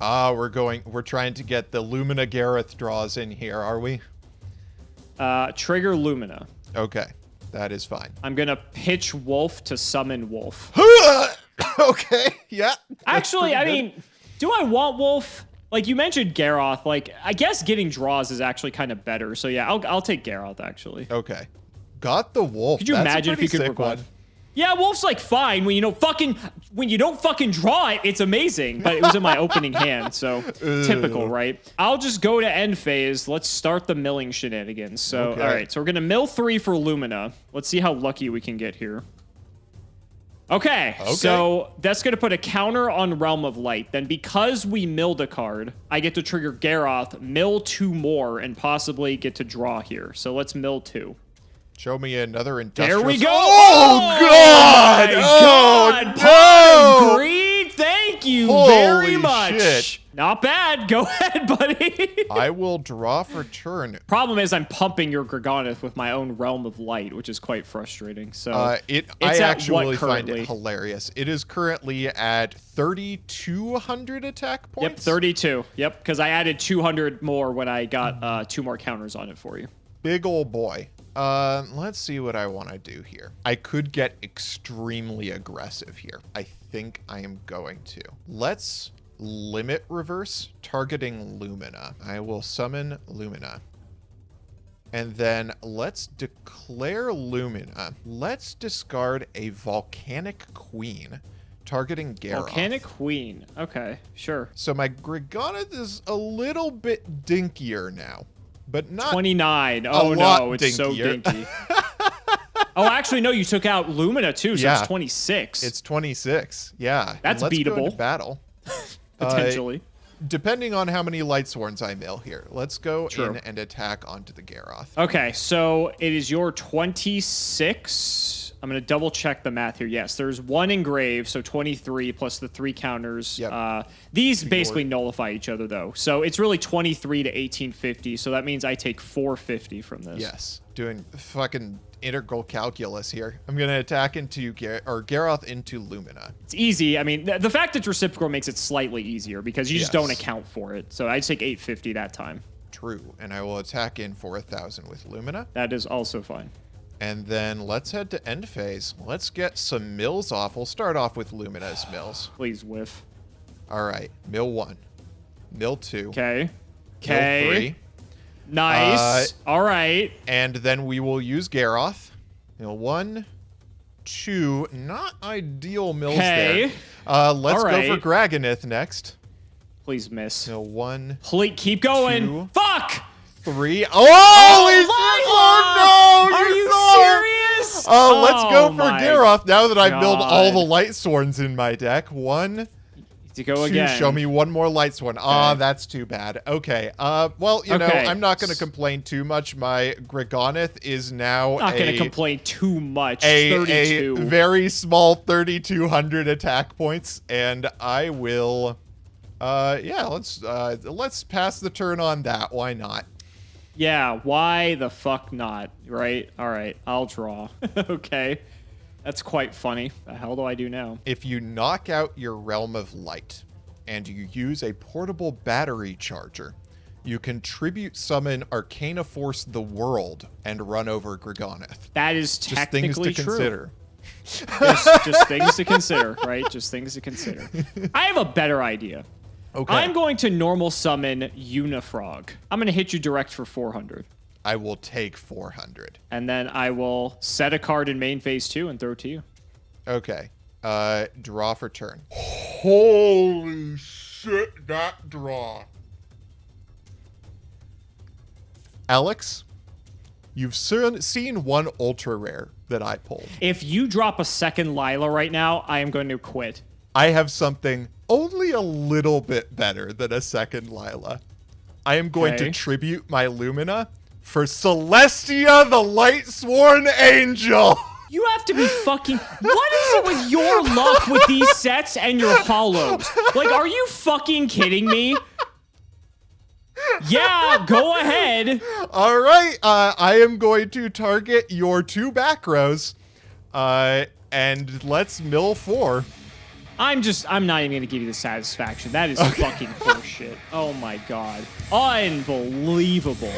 We're trying to get the Lumina Gareth draws in here, are we? Trigger Lumina. Okay, that is fine. I'm gonna pitch Wolf to summon Wolf. Okay, yeah. Actually, I mean, do I want Wolf? Like, you mentioned Garroth. Like, I guess getting draws is actually kind of better. So yeah, I'll take Garroth actually. Okay. Got the Wolf. Could you imagine if you could revive? Yeah, Wolf's like fine when you don't fucking draw it. It's amazing, but it was in my opening hand, so typical, right? I'll just go to end phase. Let's start the milling shenanigans. So, all right, so we're gonna mill 3 for Lumina. Let's see how lucky we can get here. Okay, so that's gonna put a counter on Realm of Light. Then, because we milled a card, I get to trigger Garroth, mill 2 more, and possibly get to draw here. So let's mill 2. Show me another industrial. There we go. Oh, God! Oh, God! Greed, thank you very much. Shit. Not bad. Go ahead, buddy. I will draw for turn. Problem is, I'm pumping your Grigoneth with my own Realm of Light, which is quite frustrating. So I actually find it hilarious. It is currently at 3,200 attack points. Yep, 32. Yep, because I added 200 more when I got 2 more counters on it for you. Big old boy. Let's see what I want to do here. I could get extremely aggressive here. I think I am going to. Let's limit reverse targeting Lumina. I will summon Lumina. And then let's declare Lumina. Let's discard a Volcanic Queen targeting Garroth. Volcanic Queen. Okay, sure. So my Grigoneth is a little bit dinkier now. But not 29. Oh no, it's so dinky. Oh, actually, no, you took out Lumina too, so it's 26. It's 26. Yeah. That's let's beatable. Go into battle. Potentially. Depending on how many Light Sworns I mill here. Let's go in and attack onto the Garroth. Okay, so it is your 26. I'm going to double check the math here. Yes, there's 1 engraved, so 23 plus the 3 counters. Yep. These basically nullify each other, though. So it's really 23 to 1850. So that means I take 450 from this. Yes. Doing fucking integral calculus here. I'm going to attack into Garroth into Lumina. It's easy. I mean, the fact it's reciprocal makes it slightly easier because you just don't account for it. So I take 850 that time. True. And I will attack in for 1,000 with Lumina. That is also fine. And then let's head to end phase. Let's get some mills off. We'll start off with Lumina's mills. Please whiff. All right. Mill 1. Mill 2. Okay. Mill 3. Nice. All right. And then we will use Garroth. Mill 1, 2. Not ideal mills there. Let's go for Graganith next. Please miss. Mill 1. Please keep going. 2, Fuck. 3. Oh, no! Are you serious? Let's go for Garroth now that I've milled God. all the Light Sworns in my deck. 1, to go 2, again. show me one more Light Sworn. Ah, that's too bad. Okay. Well, you know, I'm not going to complain too much. My Graganith is now not going to complain too much. A 32. very small 3,200 attack points, and I will. Yeah, let's pass the turn on that. Why not? Yeah, why the fuck not? Right? All right, I'll draw. Okay. That's quite funny. The hell do I do now? If you knock out your Realm of Light and you use a portable battery charger, you can tribute summon Arcana Force the World and run over Graganith. That is technically just things to consider. just things to consider, right? Just things to consider. I have a better idea. Okay. I'm going to normal summon Unifrog. I'm going to hit you direct for 400. I will take 400. And then I will set a card in main phase 2 and throw it to you. Okay. Draw for turn. Holy shit, that draw. Alex, you've seen one ultra rare that I pulled. If you drop a second Lila right now, I am going to quit. I have something only a little bit better than a second Lila. I am going to tribute my Lumina for Celestia, the Light Sworn Angel. You have to be fucking... What is it with your luck with these sets and your holos? Like, are you fucking kidding me? Yeah, go ahead. All right. I am going to target your 2 back rows. And let's mill 4. I'm not even going to give you the satisfaction. That is fucking horseshit. Oh my god. Unbelievable.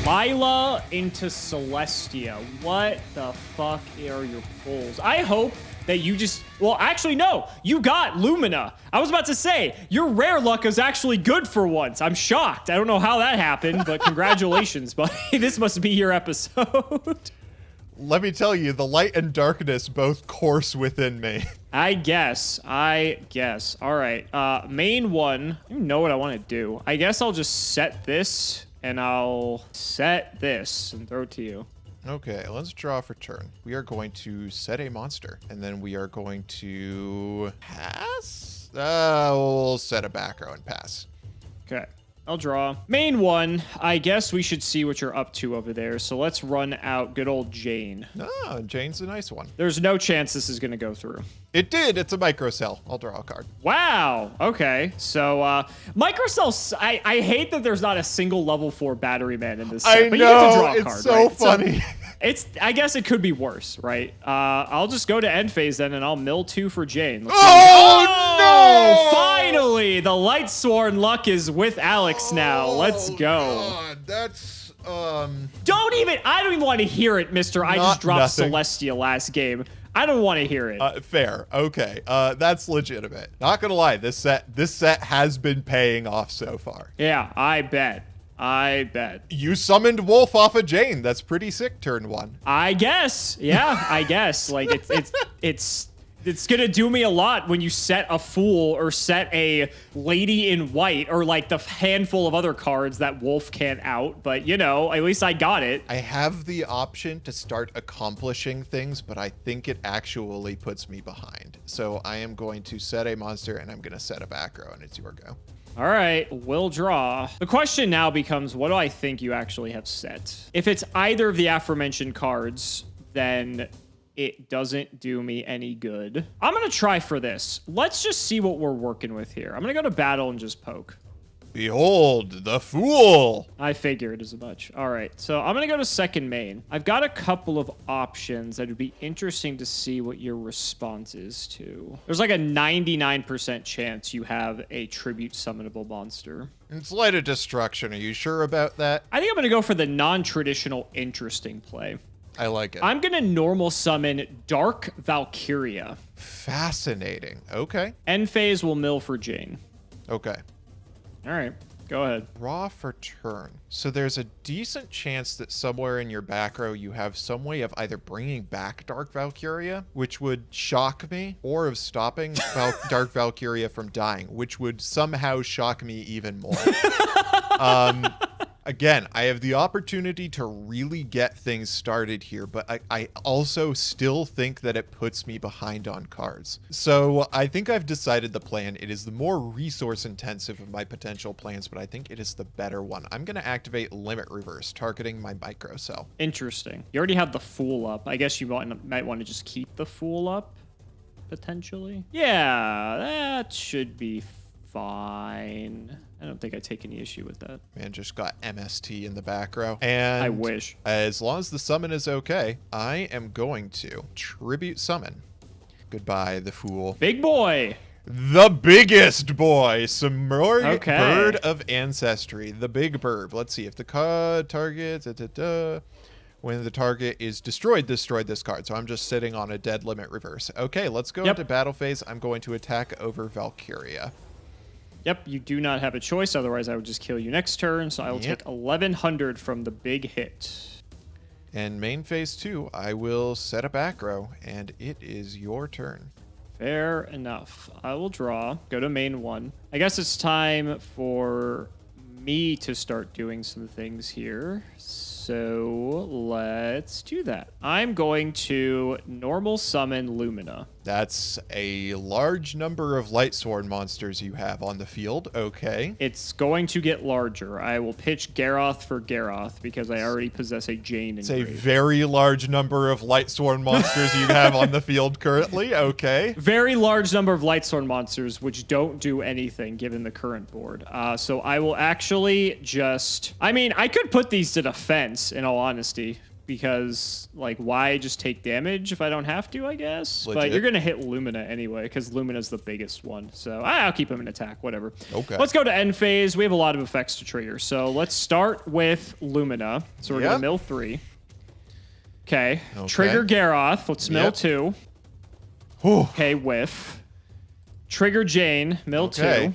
Lila into Celestia. What the fuck are your pulls? I hope that you just... Well, actually, no. You got Lumina. I was about to say, your rare luck is actually good for once. I'm shocked. I don't know how that happened, but congratulations, buddy. This must be your episode. Let me tell you, the light and darkness both course within me. I guess. All right. Main 1. I don't know what I want to do. I guess I'll just set this, and I'll set this and throw it to you. Okay, let's draw for turn. We are going to set a monster, and then we are going to pass? We'll set a back row and pass. Okay, I'll draw. Main 1, I guess we should see what you're up to over there. So let's run out good old Jane. Ah, Jane's a nice one. There's no chance this is going to go through. It did. It's a microcell. I'll draw a card. Wow. Okay. So, microcells, I hate that there's not a single level 4 battery man in this set. I but know. You get to draw a it's card, so right? funny. So I guess it could be worse, right? I'll just go to end phase then, and I'll mill 2 for Jane. Let's no! Finally, the Light Sworn luck is with Alex now. Let's go. God, that's I don't even want to hear it, mister. I just dropped nothing. Celestia last game. I don't want to hear it. Fair. Okay. That's legitimate. Not gonna lie, this set has been paying off so far. Yeah, I bet. You summoned Wolf off of Jane. That's pretty sick, turn 1. I guess. Yeah, I guess. Like it's gonna do me a lot when you set a fool or set a lady in white or like the handful of other cards that Wolf can't out. But you know, at least I got it. I have the option to start accomplishing things, but I think it actually puts me behind. So I am going to set a monster and I'm gonna set a back row, and it's your go. All right, we'll draw. The question now becomes, what do I think you actually have set? If it's either of the aforementioned cards, then it doesn't do me any good. I'm gonna try for this. Let's just see what we're working with here. I'm gonna go to battle and just poke. Behold, the fool. I figured as much. All right, so I'm gonna go to second main. I've got a couple of options that would be interesting to see what your response is to. There's like a 99% chance you have a tribute summonable monster. It's Light of Destruction. Are you sure about that? I think I'm gonna go for the non-traditional interesting play. I like it. I'm gonna normal summon Dark Valkyria. Fascinating. Okay. End phase will mill for Jane. Okay. All right, go ahead. Draw for turn. So there's a decent chance that somewhere in your back row you have some way of either bringing back Dark Valkyria, which would shock me, or of stopping Dark Valkyria from dying, which would somehow shock me even more. Again, I have the opportunity to really get things started here, but I also still think that it puts me behind on cards. So I think I've decided the plan. It is the more resource intensive of my potential plans, but I think it is the better one. I'm going to activate Limit Reverse, targeting my micro cell. Interesting. You already have the Fool up. I guess you might want to just keep the Fool up, potentially. Yeah, that should be fine. I don't think I take any issue with that. Man, just got MST in the back row. And I wish. As long as the summon is okay, I am going to tribute summon. Goodbye, the fool. Big boy. The biggest boy, Cimoooooooo, Okay. Bird of Ancestry, the big bird. Let's see if the card target, when the target is destroyed this card. So I'm just sitting on a dead limit reverse. Okay, let's go into battle phase. I'm going to attack over Valkyria. Yep, you do not have a choice. Otherwise, I would just kill you next turn. So I will take 1100 from the big hit. And main phase 2, I will set a back row, and it is your turn. Fair enough. I will draw. Go to main 1. I guess it's time for me to start doing some things here. So let's do that. I'm going to normal summon Lumina. That's a large number of Lightsworn monsters you have on the field. Okay. It's going to get larger. I will pitch Garroth for Garroth because I already possess a Jane. It's a very large number of Lightsworn monsters you have on the field currently. Okay. Very large number of Lightsworn monsters which don't do anything given the current board. So I will actually just... I mean, I could put these to defense in all honesty. Because, like, why just take damage if I don't have to, I guess? Legit. But you're going to hit Lumina anyway, because Lumina's the biggest one. So I'll keep him in attack, whatever. Okay. Let's go to end phase. We have a lot of effects to trigger. So let's start with Lumina. So we're going to mill 3. Okay. Trigger Garroth. Let's mill 2. Okay, whiff. Trigger Jane. Mill 2.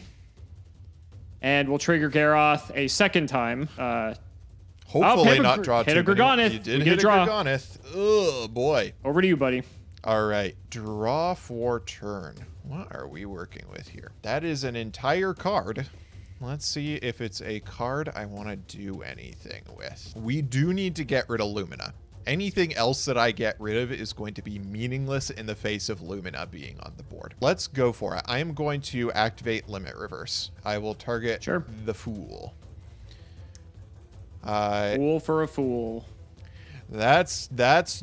And we'll trigger Garroth a second time. Hopefully not draw hit too a Gorgonith. many. You did We hit a draw. Gorgonith. Oh, boy. Over to you, buddy. All right. Draw for turn. What are we working with here? That is an entire card. Let's see if it's a card I want to do anything with. We do need to get rid of Lumina. Anything else that I get rid of is going to be meaningless in the face of Lumina being on the board. Let's go for it. I am going to activate Limit Reverse. I will target the Fool. Fool for a fool. That's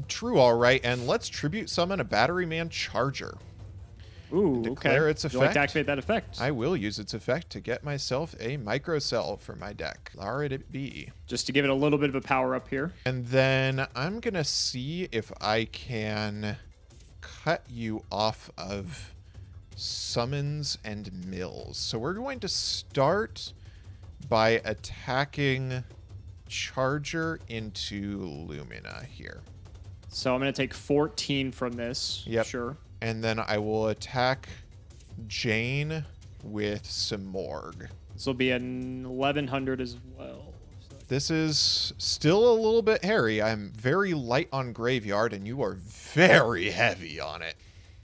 true, all right. And let's tribute summon a Battery Man Charger. Ooh, Declare its Would effect. you like to activate that effect? I will use its effect to get myself a micro cell for my deck. Let it be. Just to give it a little bit of a power up here. And then I'm gonna see if I can cut you off of summons and mills. So we're going to start by attacking Charger into Lumina here. So I'm going to take 14 from this. Yep. Sure. And then I will attack Jane with Cimoooooooo. This will be an 1100 as well. This is still a little bit hairy. I'm very light on Graveyard, and you are very heavy on it.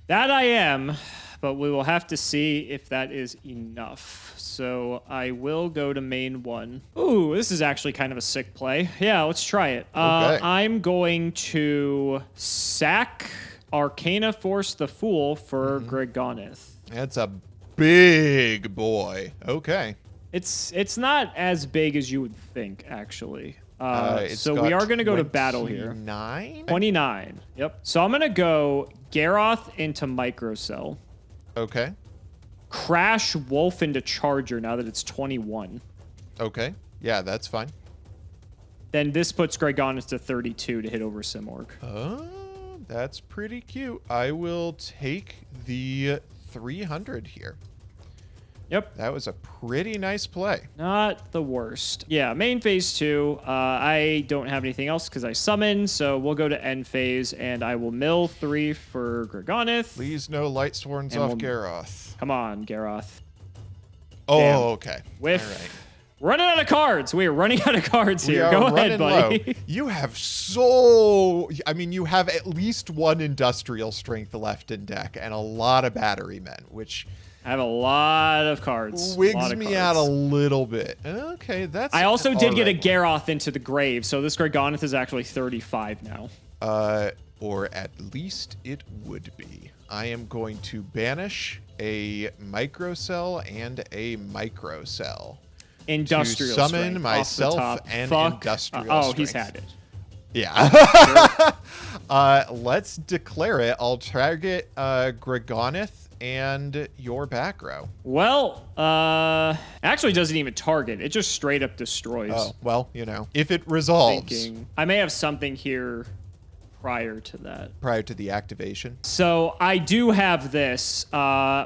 That I am, but we will have to see if that is enough. So I will go to main 1. Ooh, this is actually kind of a sick play. Yeah, let's try it. Okay. I'm going to sack Arcana Force the Fool for Gorgonith. That's a big boy. Okay. It's not as big as you would think, actually. It's so we are going to go to battle here. 29. Yep. So I'm going to go Garroth into Microcell. Okay. Crash Wolf into Charger now that it's 21. Okay. Yeah, that's fine. Then this puts Gregonith to 32 to hit over Cimoooooooo. Oh, that's pretty cute. I will take the 300 here. Yep. That was a pretty nice play. Not the worst. Yeah, main phase 2. I don't have anything else because I summoned, so we'll go to end phase, and I will mill 3 for Gregonith. Please no Light Sworns off Garroth. Come on, Garroth. Oh, Damn. okay. Whiff. All right. Running out of cards. We are running out of cards here. Go ahead, buddy. Low. You have you have at least 1 industrial strength left in deck and a lot of battery men, which I have a lot of cards. Wigs me out a little bit. Okay, that's I also did get a right. Garroth into the grave, so this Gregonith is actually 35 now. Or at least it would be. I am going to banish a Microcell and a Microcell. Industrial to summon strength myself and industrial strength. He's had it. Yeah. Let's declare it. I'll target Gregonith and your back row. Well, actually doesn't even target. It just straight up destroys. Oh, well, if it resolves. I may have something here prior to that. Prior to the activation. So I do have this.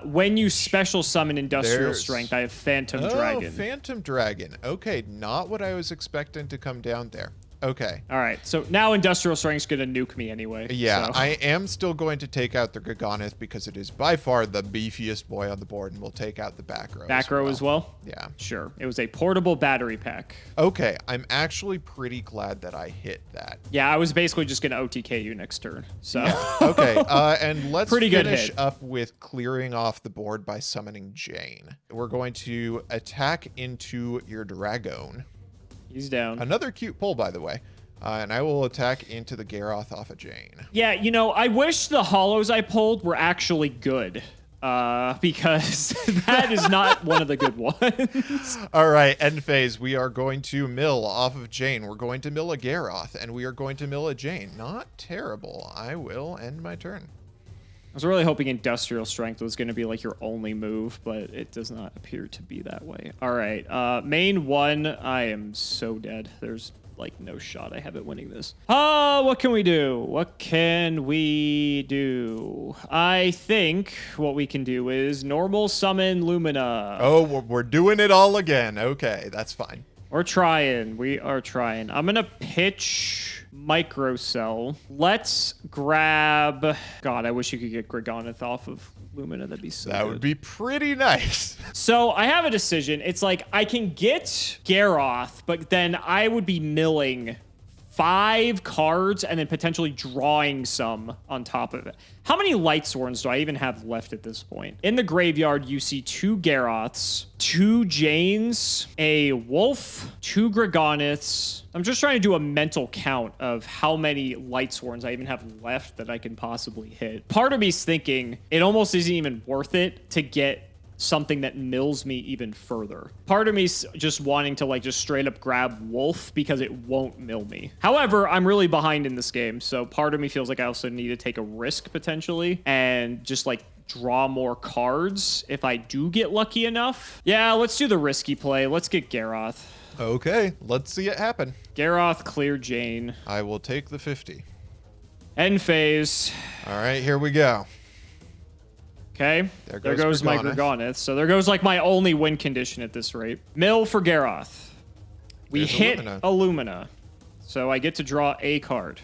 When you special summon Industrial Strength, I have Phantom Dragon. Phantom Dragon. Okay, not what I was expecting to come down there. Okay. All right. So now Industrial Strength's going to nuke me anyway. Yeah, so. I am still going to take out the Gregonith because it is by far the beefiest boy on the board, and we'll take out the back row. Back row as well? Yeah. Sure. It was a portable battery pack. Okay, I'm actually pretty glad that I hit that. Yeah, I was basically just going to OTK you next turn. So. Yeah. Okay, and let's finish up with clearing off the board by summoning Jane. We're going to attack into your Dragon. He's down. Another cute pull, by the way. And I will attack into the Garroth off of Jane. Yeah, I wish the Holos I pulled were actually good. Because that is not one of the good ones. All right, end phase. We are going to mill off of Jane. We're going to mill a Garroth, and we are going to mill a Jane. Not terrible. I will end my turn. I was really hoping Industrial Strength was going to be like your only move, but it does not appear to be that way. All right, main 1, I am so dead. There's like no shot I have it winning this. What can we do? What can we do? I think what we can do is normal summon Lumina. Oh, we're doing it all again. Okay, that's fine. We're trying. We are trying. I'm going to pitch Microcell. Let's grab... God, I wish you could get Gregonith off of Lumina. That'd be so That good. would be pretty nice. So I have a decision. It's like I can get Garroth, but then I would be milling 5 cards and then potentially drawing some on top of it. How many Light Sworns do I even have left at this point? In the graveyard, you see 2 Garroths, 2 Janes, a Wolf, 2 Gregoniths. I'm just trying to do a mental count of how many Light Sworns I even have left that I can possibly hit. Part of me's thinking it almost isn't even worth it to get something that mills me even further. Part of me's just wanting to like just straight up grab Wolf because it won't mill me. However, I'm really behind in this game, so part of me feels like I also need to take a risk potentially and just like draw more cards if I do get lucky enough. Yeah, let's do the risky play. Let's get Garroth. Okay, let's see it happen. Garroth, clear Jane. I will take the 50. End phase. All right, here we go. Okay, there goes my Gregonith. So there goes like my only win condition at this rate. Mill for Garroth. We hit a Lumina. So I get to draw a card.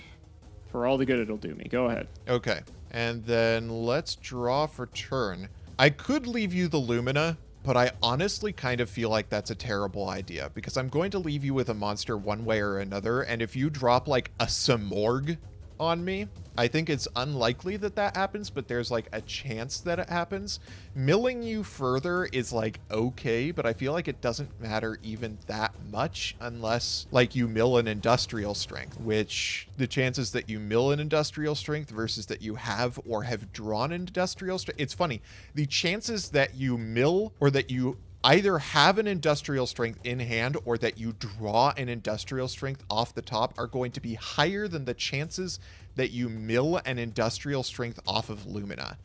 For all the good it'll do me. Go ahead. Okay, and then let's draw for turn. I could leave you the Lumina, but I honestly kind of feel like that's a terrible idea because I'm going to leave you with a monster one way or another, and if you drop like a Cimoooooooo on me, I think it's unlikely that that happens, but there's like a chance that it happens. Milling you further is like okay, but I feel like it doesn't matter even that much unless like you mill an industrial strength, which the chances that you mill an industrial strength versus that you have or have drawn an industrial strength, it's funny. The chances that you mill or that you either have an industrial strength in hand or that you draw an industrial strength off the top are going to be higher than the chances that you mill an industrial strength off of Lumina,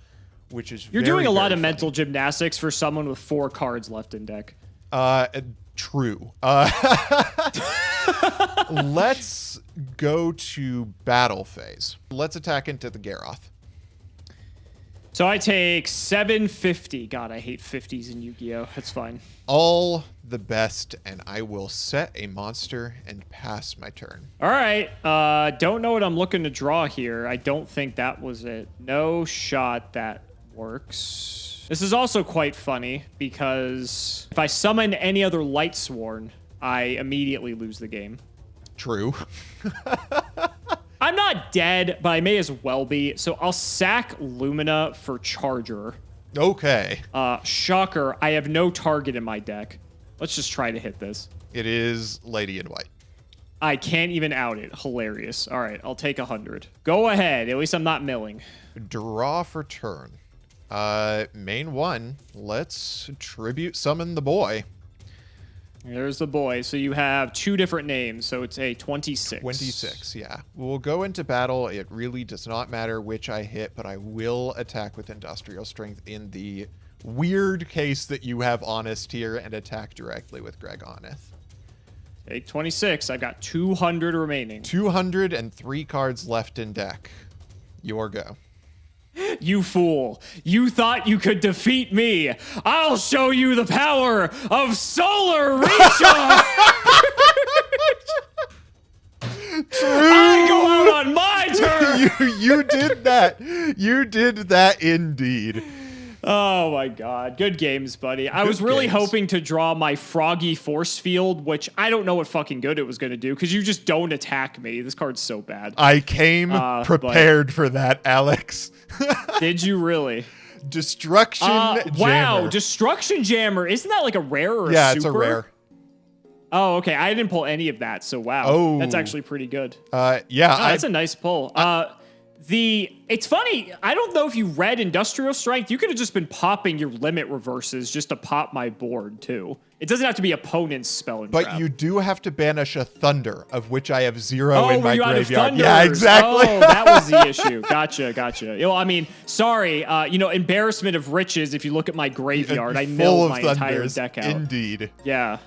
which is You're doing a lot of funny. mental gymnastics for someone with 4 cards left in deck. True. Let's go to battle phase. Let's attack into the Garroth. So I take 750. God, I hate 50s in Yu-Gi-Oh! That's fine. All the best, and I will set a monster and pass my turn. All right. Don't know what I'm looking to draw here. I don't think that was it. No shot that works. This is also quite funny because if I summon any other Lightsworn, I immediately lose the game. True. I'm not dead, but I may as well be. So I'll sack Lumina for Charger. Okay. Shocker, I have no target in my deck. Let's just try to hit this. It is Lady in White. I can't even out it. Hilarious. All right, I'll take 100. Go ahead. At least I'm not milling. Draw for turn. Main one. Let's tribute summon the boy. There's the boy. So you have 2 different names. So it's a 26. 26, yeah. We'll go into battle. It really does not matter which I hit, but I will attack with industrial strength in the weird case that you have Honest here and attack directly with Gregoneth. Take 26. I've got 200 remaining. 203 cards left in deck. Your go. You fool. You thought you could defeat me. I'll show you the power of solar recharge. I go out on my turn. You did that. You did that indeed. Oh my god. Good games, buddy. I was really hoping to draw my Froggy Force Field, which I don't know what fucking good it was going to do because you just don't attack me. This card's so bad. I came prepared for that, Alex. Did you really? Destruction Jammer. Wow, Destruction Jammer. Isn't that like a rare or a super? Yeah, it's a rare. Oh, okay. I didn't pull any of that, so wow. Oh. That's actually pretty good. Yeah. That's a nice pull. It's funny, I don't know if you read Industrial Strength. You could have just been popping your limit reverses just to pop my board, too. It doesn't have to be opponent's spell and But trap. you do have to banish a Thunder, of which I have 0 in my you graveyard. Yeah, exactly. Oh, that was the issue. Gotcha. You know, I mean, sorry. Embarrassment of riches if you look at my graveyard. I milled my entire deck out. Indeed. Yeah.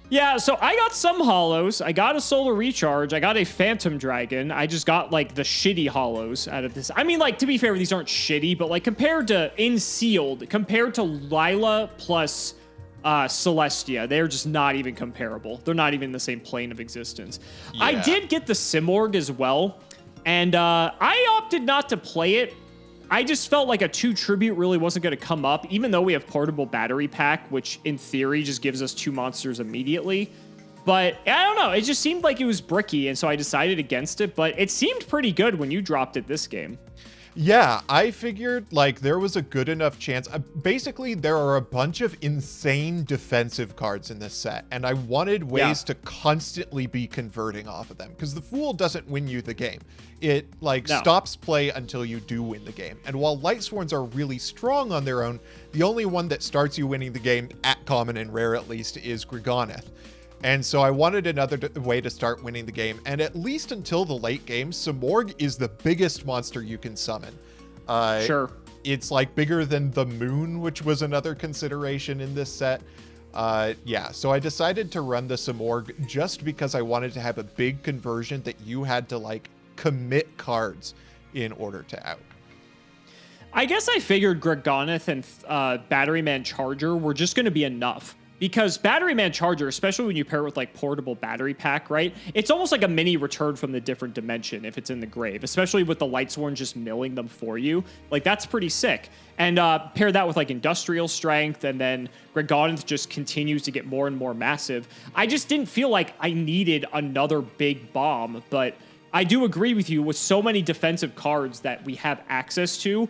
Yeah, so I got some holos. I got a Solar Recharge. I got a Phantom Dragon. I just got, like, the shitty holos out of this. I mean, like, to be fair, these aren't shitty, but, like, compared to Sealed, compared to Lila plus Celestia, they're just not even comparable. They're not even in the same plane of existence. Yeah. I did get the Cimoooooooo as well, and I opted not to play it. I just felt like a 2 tribute really wasn't going to come up, even though we have portable battery pack, which in theory just gives us 2 monsters immediately. But I don't know. It just seemed like it was bricky, and so I decided against it. But it seemed pretty good when you dropped it this game. Yeah, I figured, like, there was a good enough chance. Basically, there are a bunch of insane defensive cards in this set, and I wanted ways to constantly be converting off of them, because the Fool doesn't win you the game. It, stops play until you do win the game. And while Lightsworns are really strong on their own, the only one that starts you winning the game, at common and rare at least, is Gregoneth. And so I wanted another way to start winning the game. And at least until the late game, Cimoooooooo is the biggest monster you can summon. Sure. It's like bigger than the moon, which was another consideration in this set. So I decided to run the Cimoooooooo just because I wanted to have a big conversion that you had to like commit cards in order to out. I guess I figured Gregoneth and Batteryman Charger were just going to be enough. Because Batteryman Charger, especially when you pair it with like portable battery pack, right? It's almost like a mini return from the different dimension if it's in the grave, especially with the Lightsworn just milling them for you. Like that's pretty sick. And pair that with like Industrial Strength, and then Gregoneth just continues to get more and more massive. I just didn't feel like I needed another big bomb, but I do agree with you with so many defensive cards that we have access to.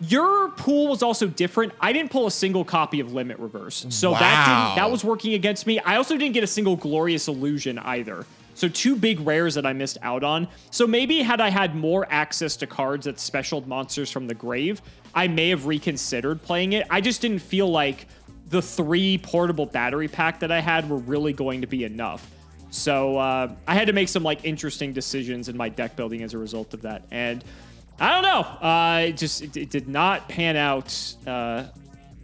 Your pool was also different. I didn't pull a single copy of Limit Reverse. So that was working against me. I also didn't get a single Glorious Illusion either. So 2 big rares that I missed out on. So maybe had I had more access to cards that specialed monsters from the grave, I may have reconsidered playing it. I just didn't feel like the 3 portable battery pack that I had were really going to be enough. So I had to make some like interesting decisions in my deck building as a result of that. And I don't know, it did not pan out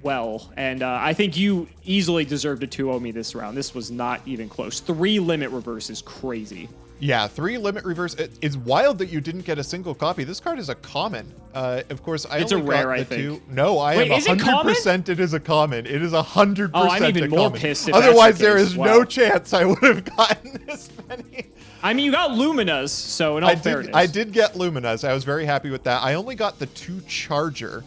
well. And I think you easily deserved a 2-0 me this round. This was not even close. 3 limit reverse is crazy. Yeah, 3 limit reverse. It's wild that you didn't get a single copy. This card is a common. Of course, it's only a rare, got the I think. 2. No, I am 100% it is a common. It is 100% Oh, I'm even more common. pissed if Otherwise, that's the there case. is Wow. no chance I would have gotten this many. I mean, you got Luminas, so in all fairness. I did get Luminas. I was very happy with that. I only got the 2 Charger,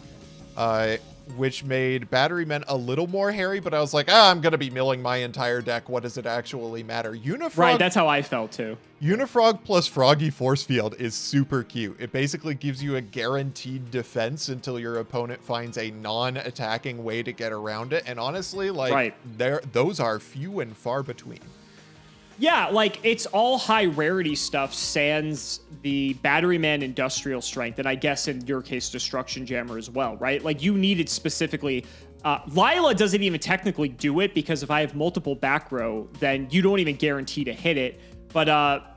which made Battery Men a little more hairy, but I was like, I'm going to be milling my entire deck. What does it actually matter? Unifrog, Right, that's how I felt too. Unifrog plus Froggy Force Field is super cute. It basically gives you a guaranteed defense until your opponent finds a non-attacking way to get around it. And honestly, like, those are few and far between. Yeah, like, it's all high rarity stuff, sans the Battery Man Industrial Strength, and I guess in your case, Destruction Jammer as well, right? Like, you needed specifically... Lila doesn't even technically do it, because if I have multiple back row, then you don't even guarantee to hit it. But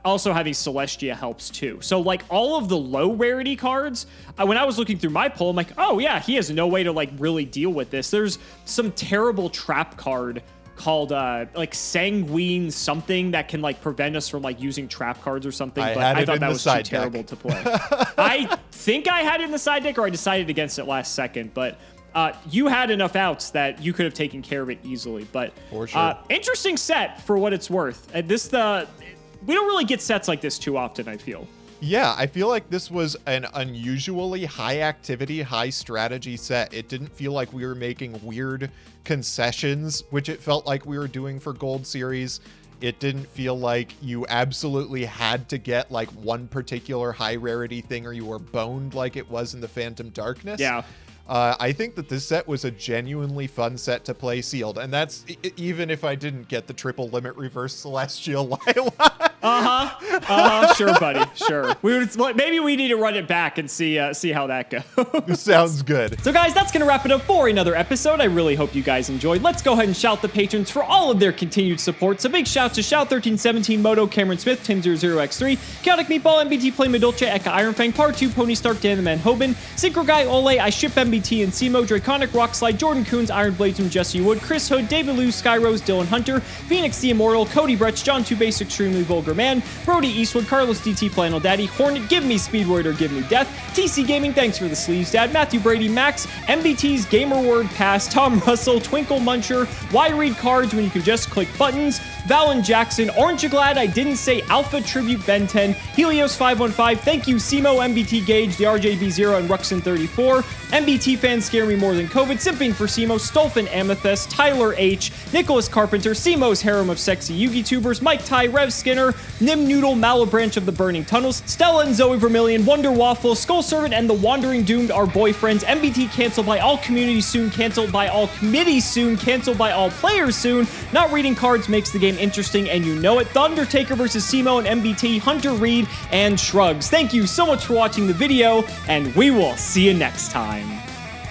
also having Celestia helps too. So, like, all of the low rarity cards, when I was looking through my pull, I'm like, oh yeah, he has no way to, like, really deal with this. There's some terrible trap card called like Sanguine something that can like prevent us from like using trap cards or something, but I thought that was too terrible to play. I think I had it in the side deck, or I decided against it last second, but you had enough outs that you could have taken care of it easily. But for sure. Interesting set for what it's worth. And we don't really get sets like this too often, I feel. Yeah, I feel like this was an unusually high activity, high strategy set. It didn't feel like we were making weird concessions, which it felt like we were doing for Gold Series. It didn't feel like you absolutely had to get like one particular high rarity thing or you were boned like it was in the Phantom Darkness. Yeah. I think that this set was a genuinely fun set to play sealed, and that's even if I didn't get the triple limit reverse Celestial Lila. Sure, buddy. Sure. Maybe we need to run it back and see how that goes. Sounds good. So guys, that's going to wrap it up for another episode. I really hope you guys enjoyed. Let's go ahead and shout the patrons for all of their continued support. So big shout to Shout1317, Moto, Cameron Smith, Tim00x3, Chaotic Meatball, MBT, Play Medolce, Eka Ironfang, Part 2, Pony Stark, Dan the Man Hoban, Synchro Guy, Ole, I Ship MBT and Cimo, Draconic Rockslide, Jordan Coons, Iron Blades, Jesse Wood, Chris Hood, David Lou, Skyrose, Dylan Hunter, Phoenix the Immortal, Cody Bretch, John 2 Base, Extremely Vulgar Man, Brody Eastwood, Carlos DT, Flannel Daddy, Hornet, Give Me Speedroid or Give Me Death, TC Gaming, thanks for the sleeves, Dad, Matthew Brady, Max, MBT's Gamer Word Pass, Tom Russell, Twinkle Muncher, Why Read Cards When You Can Just Click Buttons, Valen Jackson, Aren't You Glad I Didn't Say Alpha Tribute Ben 10, Helios 515, thank you Cimo, MBT Gage, TheRJB0 and Ruxin34, MBT fans scare me more than COVID, Simping for Cimo, Stolfin Amethyst, Tyler H, Nicholas Carpenter, Cimo's Harem of Sexy Yugi Tubers, Mike Ty, Rev Skinner, Nim Noodle, Malabranch of the Burning Tunnels, Stella and Zoe Vermillion, Wonder Waffle, Skull Servant, and the Wandering Doomed are boyfriends. MBT canceled by all communities soon, canceled by all committees soon, canceled by all players soon. Not reading cards makes the game interesting, and you know it. The Undertaker versus Cimo and MBT, Hunter Reed, and Shrugs. Thank you so much for watching the video, and we will see you next time.